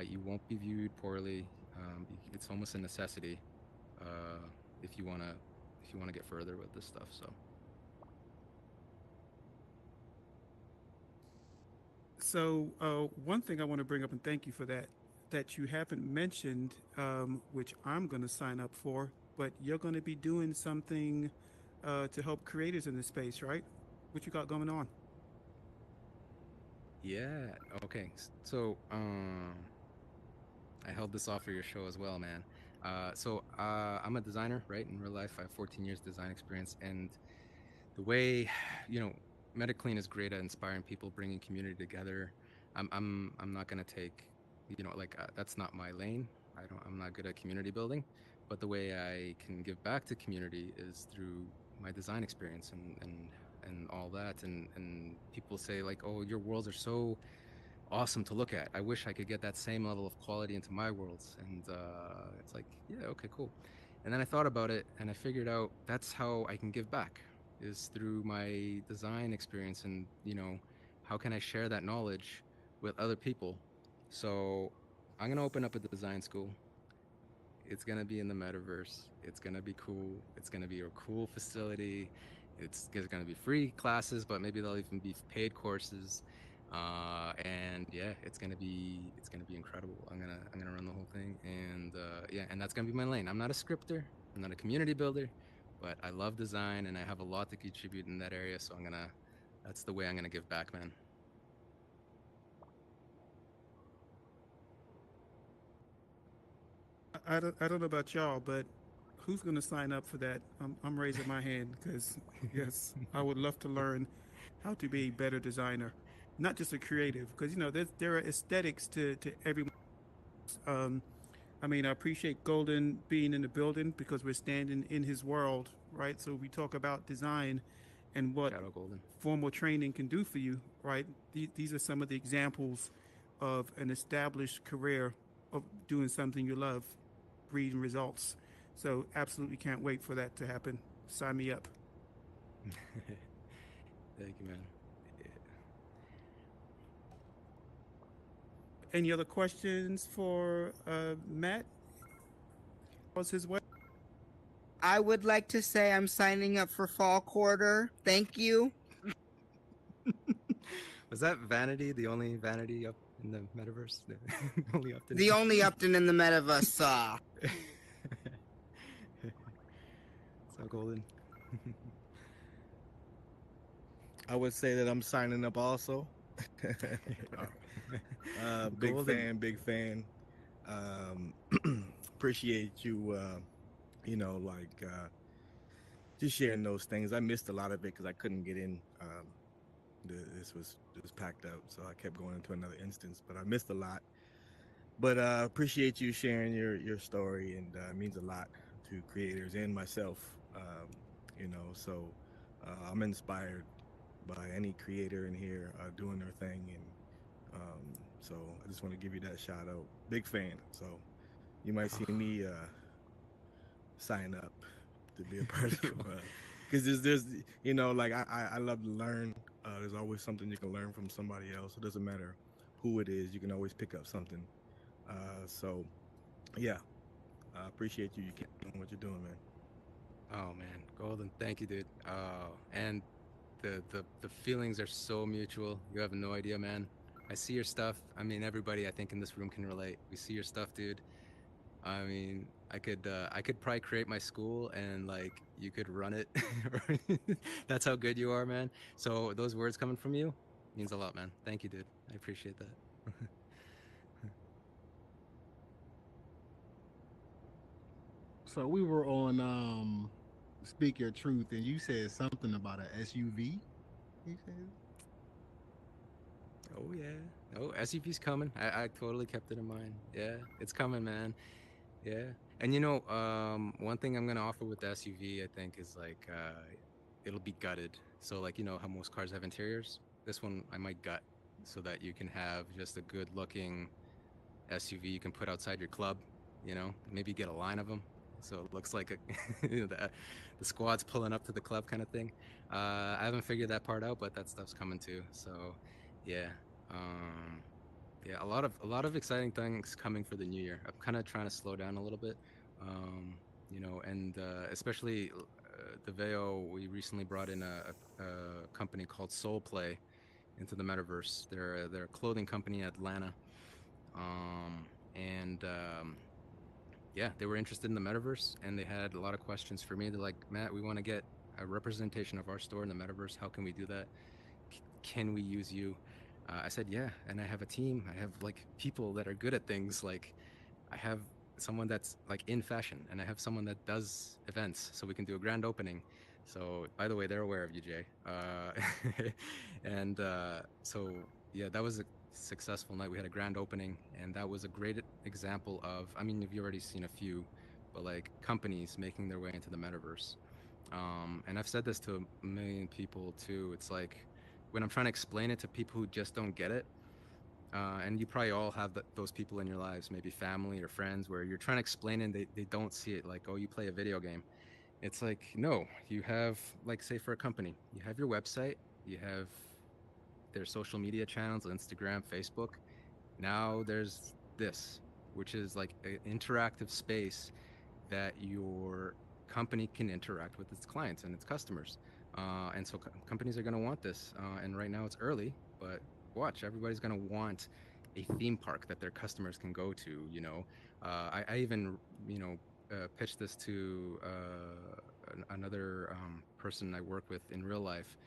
You won't be viewed poorly. It's almost a necessity if you want to get further with this stuff. So one thing I want to bring up, and thank you for that you haven't mentioned, which I'm going to sign up for, but you're going to be doing something to help creators in this space, right? What you got going on? Yeah. Okay. So, I held this off for your show as well, man. I'm a designer, right? In real life, I have 14 years design experience, and the way, you know, MetaClean is great at inspiring people, bringing community together. I'm not gonna take, that's not my lane. I'm not good at community building, but the way I can give back to community is through my design experience and all that. And people say like, oh, your worlds are so awesome to look at. I wish I could get that same level of quality into my worlds. And it's like, yeah, okay, cool. And then I thought about it and I figured out that's how I can give back is through my design experience. And, how can I share that knowledge with other people? So I'm going to open up a design school. It's going to be in the metaverse. It's going to be cool. It's going to be a cool facility. There's going to be free classes, but maybe there'll even be paid courses. And yeah, it's gonna be incredible. I'm gonna run the whole thing, and yeah, and that's gonna be my lane. I'm not a scripter. I'm not a community builder, but I love design and I have a lot to contribute in that area. So that's the way I'm gonna give back, man. I don't know about y'all, but who's going to sign up for that? I'm raising my hand because, yes, I would love to learn how to be a better designer, not just a creative, because, there are aesthetics to everyone. Um, I mean, I appreciate Golden being in the building because we're standing in his world, right? So we talk about design and what Shout out Golden. formal training can do for you, right? These are some of the examples of an established career of doing something you love, breeding results. So absolutely can't wait for that to happen. Sign me up. Thank you, man. Any other questions for Matt? What's his way? I would like to say I'm signing up for fall quarter. Thank you. Was that Vanity the only Vanity up in the metaverse? Only Upton. The only Upton in the metaverse saw. So Golden. I would say that I'm signing up also. Big Golden. Big fan. Appreciate you, just sharing those things. I missed a lot of it because I couldn't get in. This was packed out, so I kept going into another instance, but I missed a lot. But appreciate you sharing your story, and it means a lot to creators and myself. So I'm inspired by any creator in here doing their thing, and so I just want to give you that shout out. Big fan. So you might see me sign up to be a part of because there's I love to learn. There's always something you can learn from somebody else. It doesn't matter who it is. You can always pick up something. So yeah, I appreciate you. You keep doing what you're doing, man. Oh man, Golden, thank you, dude. And the feelings are so mutual. You have no idea, man. I see your stuff. I mean, everybody I think in this room can relate. We see your stuff, dude. I mean, I could probably create my school and like you could run it. That's how good you are, man. So those words coming from you means a lot, man. Thank you, dude. I appreciate that. So we were on Speak Your Truth, and you said something about an SUV. You said. Oh yeah. Oh, SUV's coming. I totally kept it in mind. Yeah, it's coming, man. Yeah. And one thing I'm gonna offer with the SUV, I think, is like it'll be gutted. So like how most cars have interiors. This one I might gut so that you can have just a good looking SUV you can put outside your club. Maybe get a line of them so it looks like the squad's pulling up to the club kind of thing. I haven't figured that part out, but that stuff's coming too. So yeah. Yeah, a lot of exciting things coming for the new year. I'm kind of trying to slow down a little bit, and especially DeVeo. We recently brought in a company called Soul Play into the metaverse. They're a clothing company in Atlanta, and yeah, they were interested in the metaverse, and they had a lot of questions for me. They're like, Matt, we want to get a representation of our store in the metaverse. How can we do that? Can we use you? I said, yeah, and I have a team. I have like people that are good at things. Like I have someone that's like in fashion, and I have someone that does events, so we can do a grand opening. So by the way, they're aware of you, Jay. And so yeah, that was a successful night. We had a grand opening, and that was a great example of. I mean, you've already seen a few, but like companies making their way into the metaverse. And I've said this to a million people too. It's like when I'm trying to explain it to people who just don't get it, and you probably all have those people in your lives, maybe family or friends, where you're trying to explain it and they don't see it. Like, oh, you play a video game. It's like, no, you have, like, say for a company, you have your website, you have their social media channels, Instagram, Facebook. Now there's this, which is like an interactive space that your company can interact with its clients and its customers. And so companies are going to want this. And right now it's early, but watch, everybody's going to want a theme park that their customers can go to. You know, I even, pitched this to another person I work with in real life.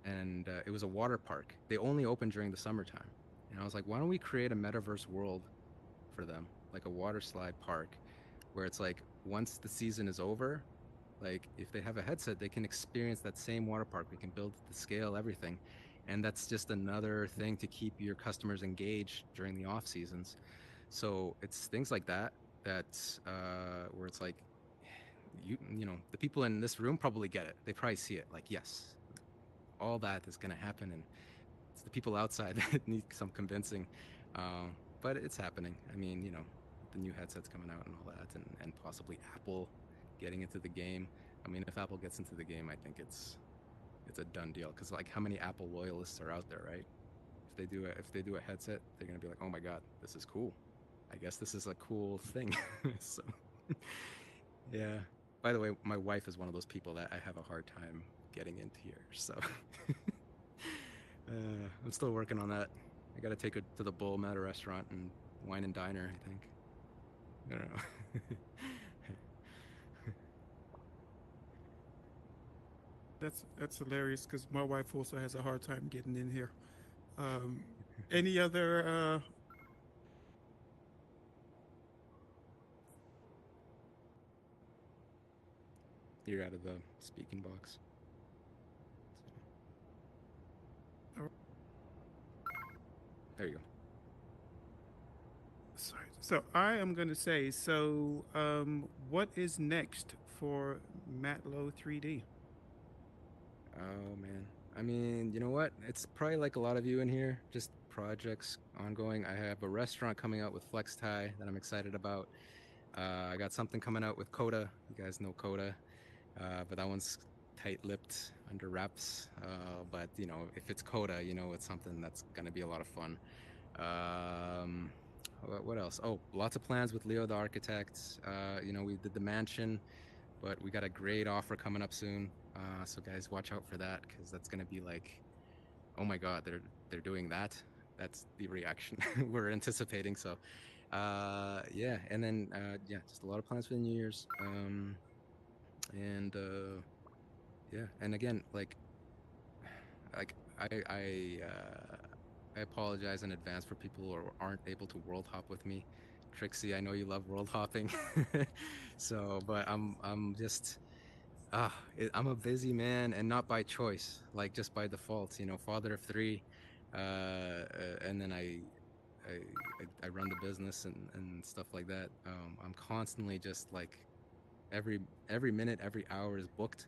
And it was a water park. They only open during the summertime. And I was like, why don't we create a metaverse world for them, like a water slide park, where it's like once the season is over, like if they have a headset, they can experience that same water park. We can build the scale, everything. And that's just another thing to keep your customers engaged during the off seasons. So it's things like that where it's like the people in this room probably get it. They probably see it. Like, yes, all that is going to happen, and it's the people outside that need some convincing. But it's happening. I mean, the new headsets coming out and all that, and possibly Apple getting into the game. I mean, if Apple gets into the game, I think it's a done deal. Because like, how many Apple loyalists are out there, right? If they do a headset, they're gonna be like, oh my god, this is cool. I guess this is a cool thing. So, yeah. By the way, my wife is one of those people that I have a hard time getting into here. So, I'm still working on that. I gotta take her to the Bull Meta restaurant and wine and diner, I think. I don't know. That's hilarious because my wife also has a hard time getting in here. Any other? You're out of the speaking box. There you go. Sorry. So I am going to say, so what is next for Matlow 3D? Oh man. I mean, you know what? It's probably like a lot of you in here, just projects ongoing. I have a restaurant coming out with Flex Tie that I'm excited about. I got something coming out with Coda. You guys know Coda. But that one's tight-lipped, under wraps. But if it's Coda, it's something that's gonna be a lot of fun. What else? Oh, lots of plans with Leo the Architect. We did the mansion, but we got a great offer coming up soon. So guys, watch out for that, because that's gonna be like, oh my god, they're doing that. That's the reaction we're anticipating. So, yeah, and then just a lot of plans for the New Year's. And yeah, and again, like I apologize in advance for people who aren't able to world hop with me. Trixie, I know you love world hopping. So, but I'm just I'm a busy man, and not by choice, like just by default. Father of three, and then I run the business and stuff like that. I'm constantly just like every minute, every hour is booked.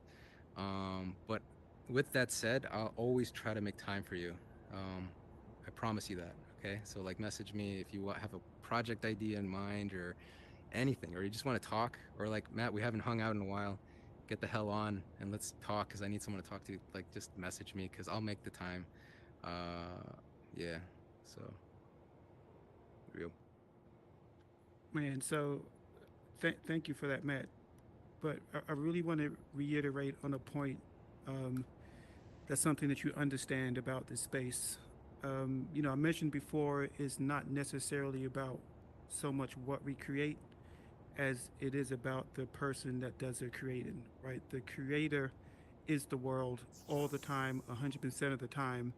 But with that said, I'll always try to make time for you. I promise you that. Okay, so like message me if you have a project idea in mind or anything, or you just want to talk, or like, Matt, we haven't hung out in a while. Get the hell on and let's talk, because I need someone to talk to. Like, just message me, because I'll make the time. Yeah, so real. Man, so thank you for that, Matt. But I really want to reiterate on a point. That's something that you understand about this space. I mentioned before, it's not necessarily about so much what we create as it is about the person that does the creating, right? The creator is the world all the time, 100% of the time,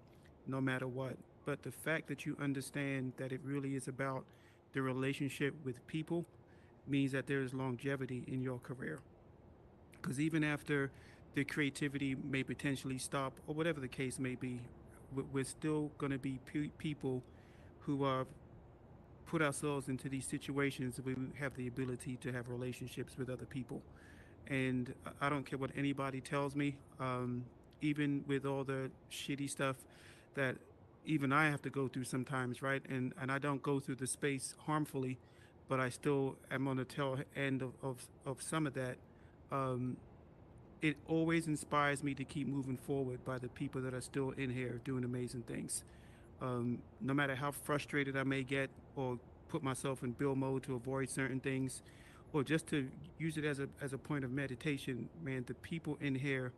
no matter what. but the fact that you understand that it really is about the relationship with people means that there is longevity in your career. Because even after the creativity may potentially stop, or whatever the case may be, we're still going to be people who are put ourselves into these situations where we have the ability to have relationships with other people. And I don't care what anybody tells me, even with all the shitty stuff that even I have to go through sometimes, right? And I don't go through the space harmfully, but I still am on the tail end of some of that. Um, it always inspires me to keep moving forward by the people that are still in here doing amazing things. No matter how frustrated I may get or put myself in build mode to avoid certain things, or just to use it as a point of meditation, man, the people in here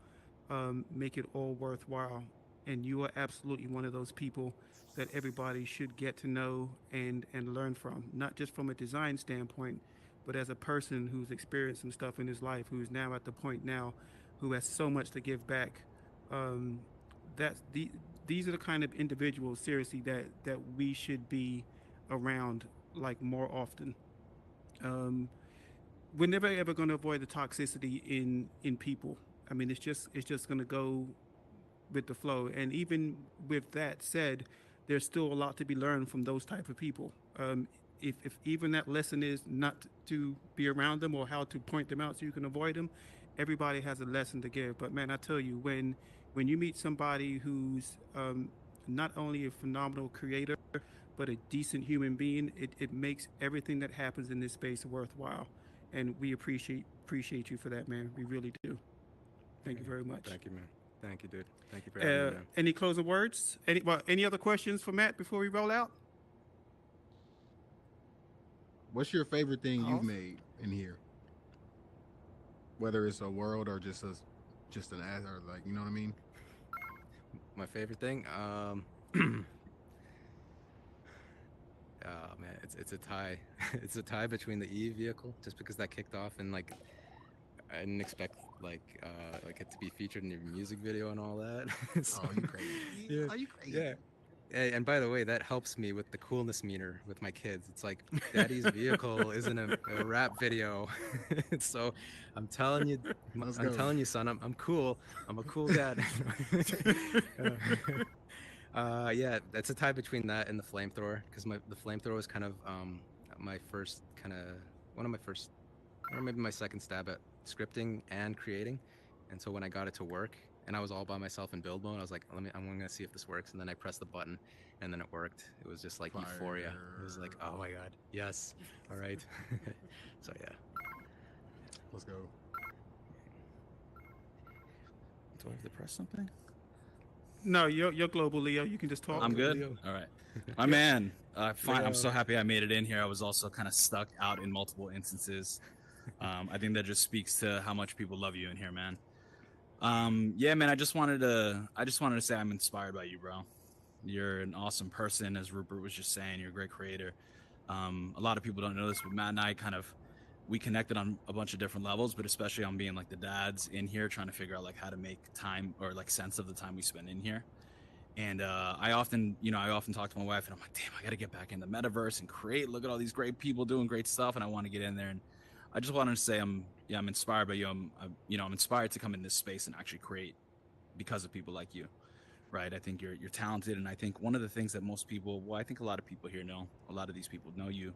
make it all worthwhile. And you are absolutely one of those people that everybody should get to know and learn from, not just from a design standpoint, but as a person who's experienced some stuff in his life, who's now at the point now, who has so much to give back. Um, that's these are the kind of individuals, seriously, that we should be around like more often. Um, we're never ever going to avoid the toxicity in people. I mean, it's just going to go with the flow. And even with that said, there's still a lot to be learned from those type of people. If even that lesson is not to be around them or how to point them out so you can avoid them, everybody has a lesson to give. But man, I tell you, when you meet somebody who's not only a phenomenal creator but a decent human being, it makes everything that happens in this space worthwhile. And we appreciate you for that, man. We really do. Thank you very much. Thank you, man. Thank you, dude. Thank you for having me, man. Any closing words? Any other questions for Matt before we roll out? What's your favorite thing you've made in here? Whether it's a world or just an ad or like, you know what I mean? My favorite thing, oh man, it's a tie. It's a tie between the Eve vehicle, just because that kicked off and like I didn't expect like it to be featured in your music video and all that. So, Oh, you crazy? yeah, Are you crazy? yeah. And by the way, that helps me with the coolness meter with my kids. It's like Daddy's vehicle isn't a rap video, so I'm telling you, telling you, son, I'm cool. I'm a cool dad. Yeah, that's a tie between that and the flamethrower, because the flamethrower was kind of my first one of my first, or maybe my second stab at scripting and creating. And so when I got it to work and I was all by myself in build mode, I was like, I'm gonna see if this works. And then I pressed the button and then it worked. It was just like euphoria. It was like, oh my God, yes. All right. So yeah. Let's go. Do I have to press something? No, you're global, Leo. You can just talk. I'm good. Leo. All right. My man, fine. I'm so happy I made it in here. I was also kind of stuck out in multiple instances. I think that just speaks to how much people love you in here, man. Yeah, man, I just wanted to say I'm inspired by you, bro. You're an awesome person, as Rupert was just saying. You're a great creator. A lot of people don't know this, but Matt and I we connected on a bunch of different levels, but especially on being like the dads in here, trying to figure out like how to make time or like sense of the time we spend in here. And I often talk to my wife and I'm like, damn, I got to get back in the metaverse and create. Look at all these great people doing great stuff, and I want to get in there. And I just wanted to say I'm inspired by you. I'm inspired to come in this space and actually create because of people like you, right? I think you're talented, and I think one of the things that most people, I think a lot of people here know, a lot of these people know you.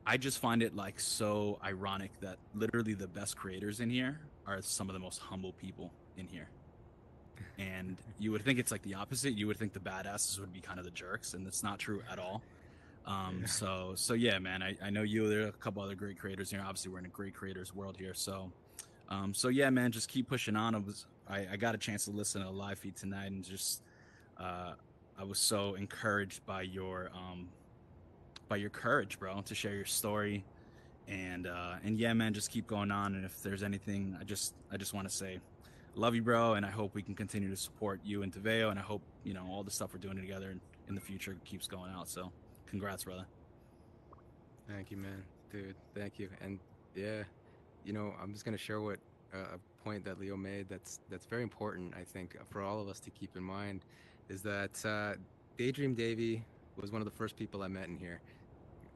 I just find it like so ironic that literally the best creators in here are some of the most humble people in here. And you would think it's like the opposite. You would think the badasses would be kind of the jerks, and that's not true at all. So yeah, man, I know you, there are a couple other great creators here. Obviously we're in a great creators world here. So yeah, man, just keep pushing on. I got a chance to listen to a live feed tonight, and just, I was so encouraged by your courage, bro, to share your story. And yeah, man, just keep going on. And if there's anything, I just want to say, love you, bro. And I hope we can continue to support you and Taveo. And I hope, all the stuff we're doing together in the future keeps going out. So congrats, brother. Thank you, man. Dude, thank you. And yeah, I'm just going to share what a point that Leo made that's very important, I think, for all of us to keep in mind, is that Daydream Davy was one of the first people I met in here.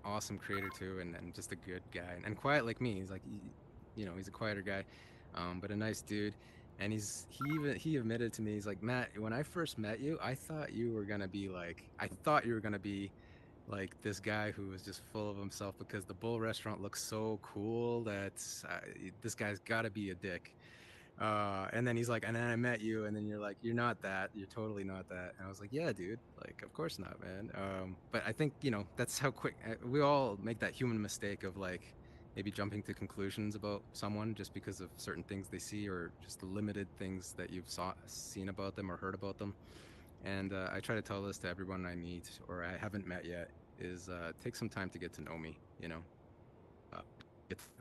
Awesome creator too, and just a good guy and quiet like me. He's like, he's a quieter guy, but a nice dude. And he admitted to me, he's like, Matt, when I first met you, I thought you were gonna be like this guy who was just full of himself because the Bull restaurant looks so cool that this guy's got to be a dick. And then he's like, and then I met you, and then you're like, you're not that. You're totally not that. And I was like, yeah, dude. Like, of course not, man. But I think that's how quick we all make that human mistake of like maybe jumping to conclusions about someone just because of certain things they see or just the limited things that you've seen about them or heard about them. And I try to tell this to everyone I meet or I haven't met yet is take some time to get to know me.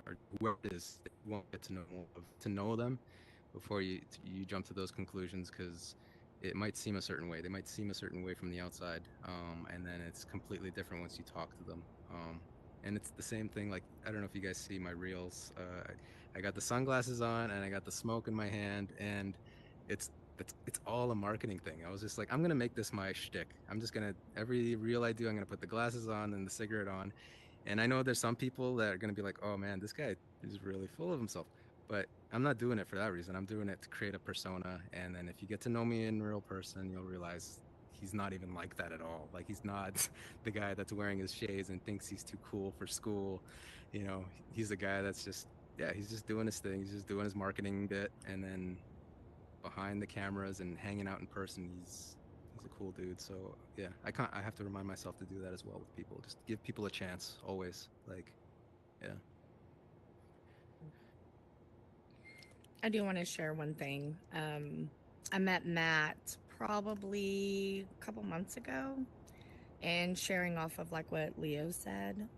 Or whoever it is, you won't get to know them before you jump to those conclusions because it might seem a certain way. They might seem a certain way from the outside, and then it's completely different once you talk to them. And it's the same thing. Like I don't know if you guys see my reels. I got the sunglasses on and I got the smoke in my hand, and it's all a marketing thing. I was just like, I'm gonna make this my shtick. I'm just gonna every reel I do, I'm gonna put the glasses on and the cigarette on. And I know there's some people that are gonna be like, oh man, this guy is really full of himself. But I'm not doing it for that reason. I'm doing it to create a persona. And then if you get to know me in real person, you'll realize he's not even like that at all. Like he's not the guy that's wearing his shades and thinks he's too cool for school. He's the guy that's just he's just doing his thing. He's just doing his marketing bit, and then behind the cameras and hanging out in person, he's a cool dude. So yeah, I have to remind myself to do that as well with people. Just give people a chance always. Like, yeah. I do want to share one thing. I met Matt probably a couple months ago, and sharing off of like what Leo said,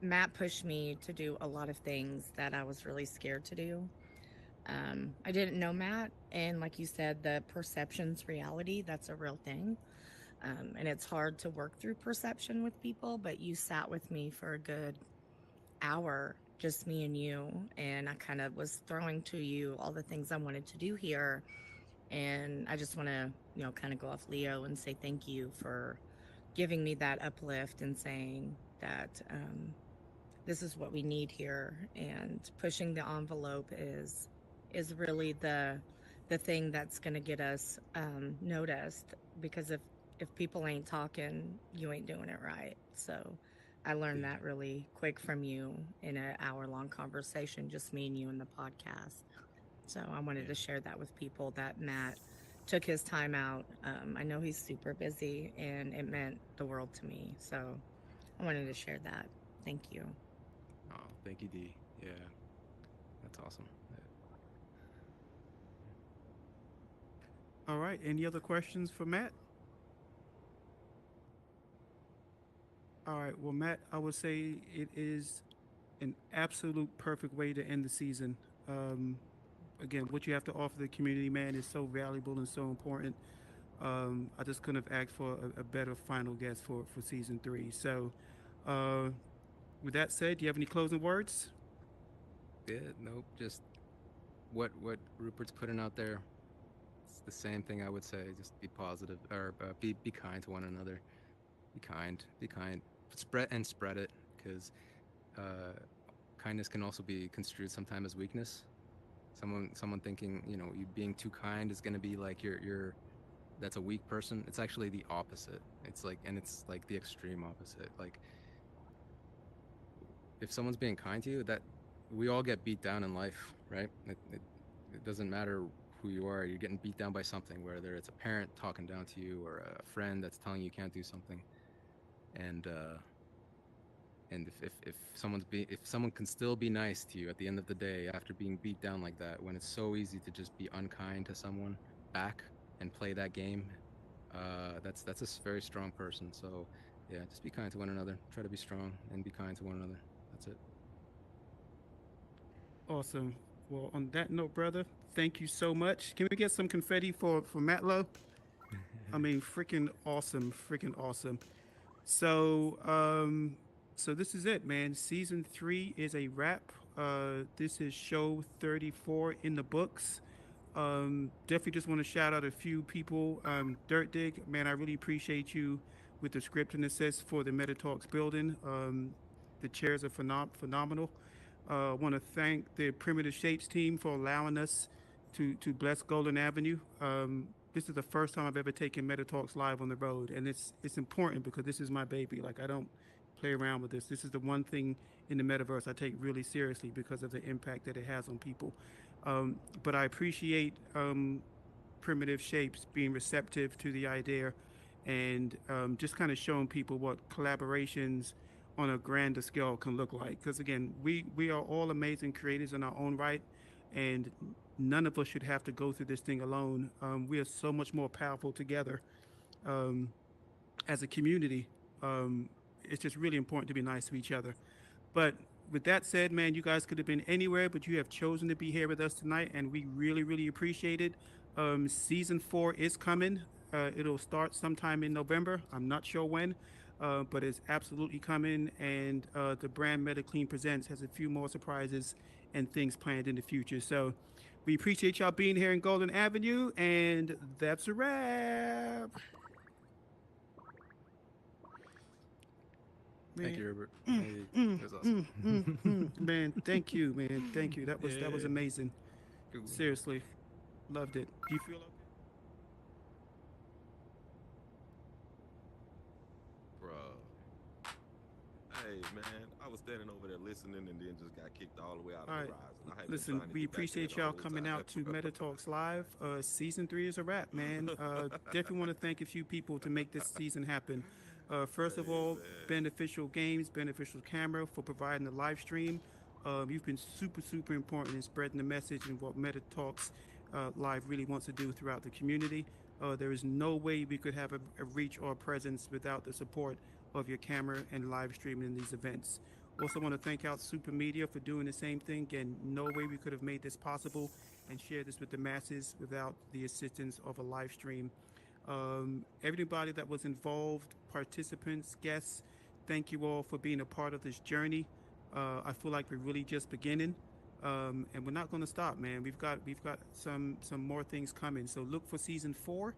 Matt pushed me to do a lot of things that I was really scared to do. I didn't know Matt, and like you said, the perception's reality, that's a real thing. And it's hard to work through perception with people, but you sat with me for a good hour, just me and you, and I kind of was throwing to you all the things I wanted to do here. And I just want to, kind of go off Leo and say thank you for giving me that uplift and saying that this is what we need here, and pushing the envelope is really the thing that's going to get us noticed, because if people ain't talking, you ain't doing it right. So I learned that really quick from you in an hour-long conversation, just me and you in the podcast. So I wanted to share that with people, that Matt took his time out. I know he's super busy, and it meant the world to me. So I wanted to share that. Thank you. Oh, thank you, D. Yeah, that's awesome. All right. Any other questions for Matt? All right. Well, Matt, I would say it is an absolute perfect way to end the season. Again, what you have to offer the community, man, is so valuable and so important. I just couldn't have asked for a better final guest for season 3. So, with that said, do you have any closing words? Yeah, nope. Just what Rupert's putting out there. It's the same thing I would say. Just be positive, or be kind to one another. Be kind. Spread it, because kindness can also be construed sometimes as weakness. Someone thinking, you being too kind is going to be like you're that's a weak person. It's actually the opposite. It's like the extreme opposite. Like if someone's being kind to you, that we all get beat down in life, right? It doesn't matter who you are. You're getting beat down by something, whether it's a parent talking down to you or a friend that's telling you can't do something. And if someone can still be nice to you at the end of the day after being beat down like that, when it's so easy to just be unkind to someone back and play that game, that's a very strong person. So yeah, just be kind to one another. Try to be strong and be kind to one another. That's it. Awesome. Well, on that note, brother, thank you so much. Can we get some confetti for Matlow? I mean, freaking awesome. So this is it, man. Season 3 is a wrap. This is show 34 in the books. Definitely just want to shout out a few people. Dirt Dig, man, I really appreciate you with the script and assist for the MetaTalks building. The chairs are phenomenal. Want to thank the Primitive Shapes team for allowing us to bless Golden Avenue. This is the first time I've ever taken MetaTalks live on the road, and it's important because this is my baby. Like, I don't play around with this. This is the one thing in the metaverse I take really seriously because of the impact that it has on people. But I appreciate Primitive Shapes being receptive to the idea and just kind of showing people what collaborations on a grander scale can look like. Because again, we are all amazing creators in our own right, and none of us should have to go through this thing alone. We are so much more powerful together as a community. It's just really important to be nice to each other. But with that said, man, you guys could have been anywhere, but you have chosen to be here with us tonight, and we really, really appreciate it. Season 4 is coming. It'll start sometime in November. I'm not sure when, but it's absolutely coming. And the brand MetaClean Presents has a few more surprises and things planned in the future. So we appreciate y'all being here in Golden Avenue, and that's a wrap. Thank you, Robert. Man, That was awesome. man, thank you, man. Thank you. That was Yeah. amazing. Seriously. Loved it. Do you feel okay? Bro. Hey, man, I was standing over there listening and then just got kicked all the way out All of right. the horizon. I had been Listen, trying to we get back in appreciate the y'all whole coming time. out to Meta Talks Live. Season 3 is a wrap, man. Definitely want to thank a few people to make this season happen. First of all, Beneficial Games, Beneficial Camera for providing the live stream. You've been super, super important in spreading the message and what Meta Talks Live really wants to do throughout the community. There is no way we could have a reach or a presence without the support of your camera and live streaming in these events. Also want to thank out Super Media for doing the same thing, and no way we could have made this possible and share this with the masses without the assistance of a live stream. Everybody that was involved, participants, guests, thank you all for being a part of this journey. I feel like we're really just beginning, and we're not going to stop, man. We've got some more things coming. So look for season 4.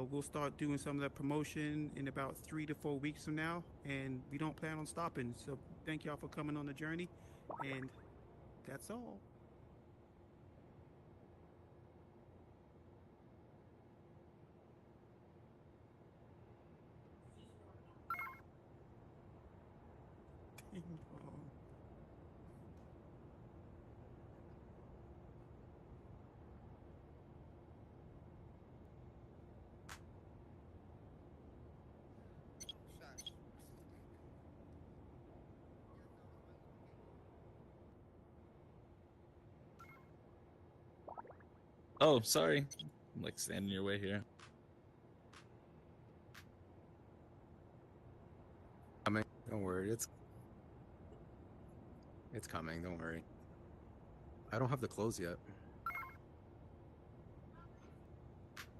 We'll start doing some of that promotion in about 3 to 4 weeks from now, and we don't plan on stopping. So thank y'all for coming on the journey, and that's all. Ding dong. Oh, sorry. I'm like standing in your way here. Coming. Don't worry. It's coming. Don't worry. I don't have the clothes yet.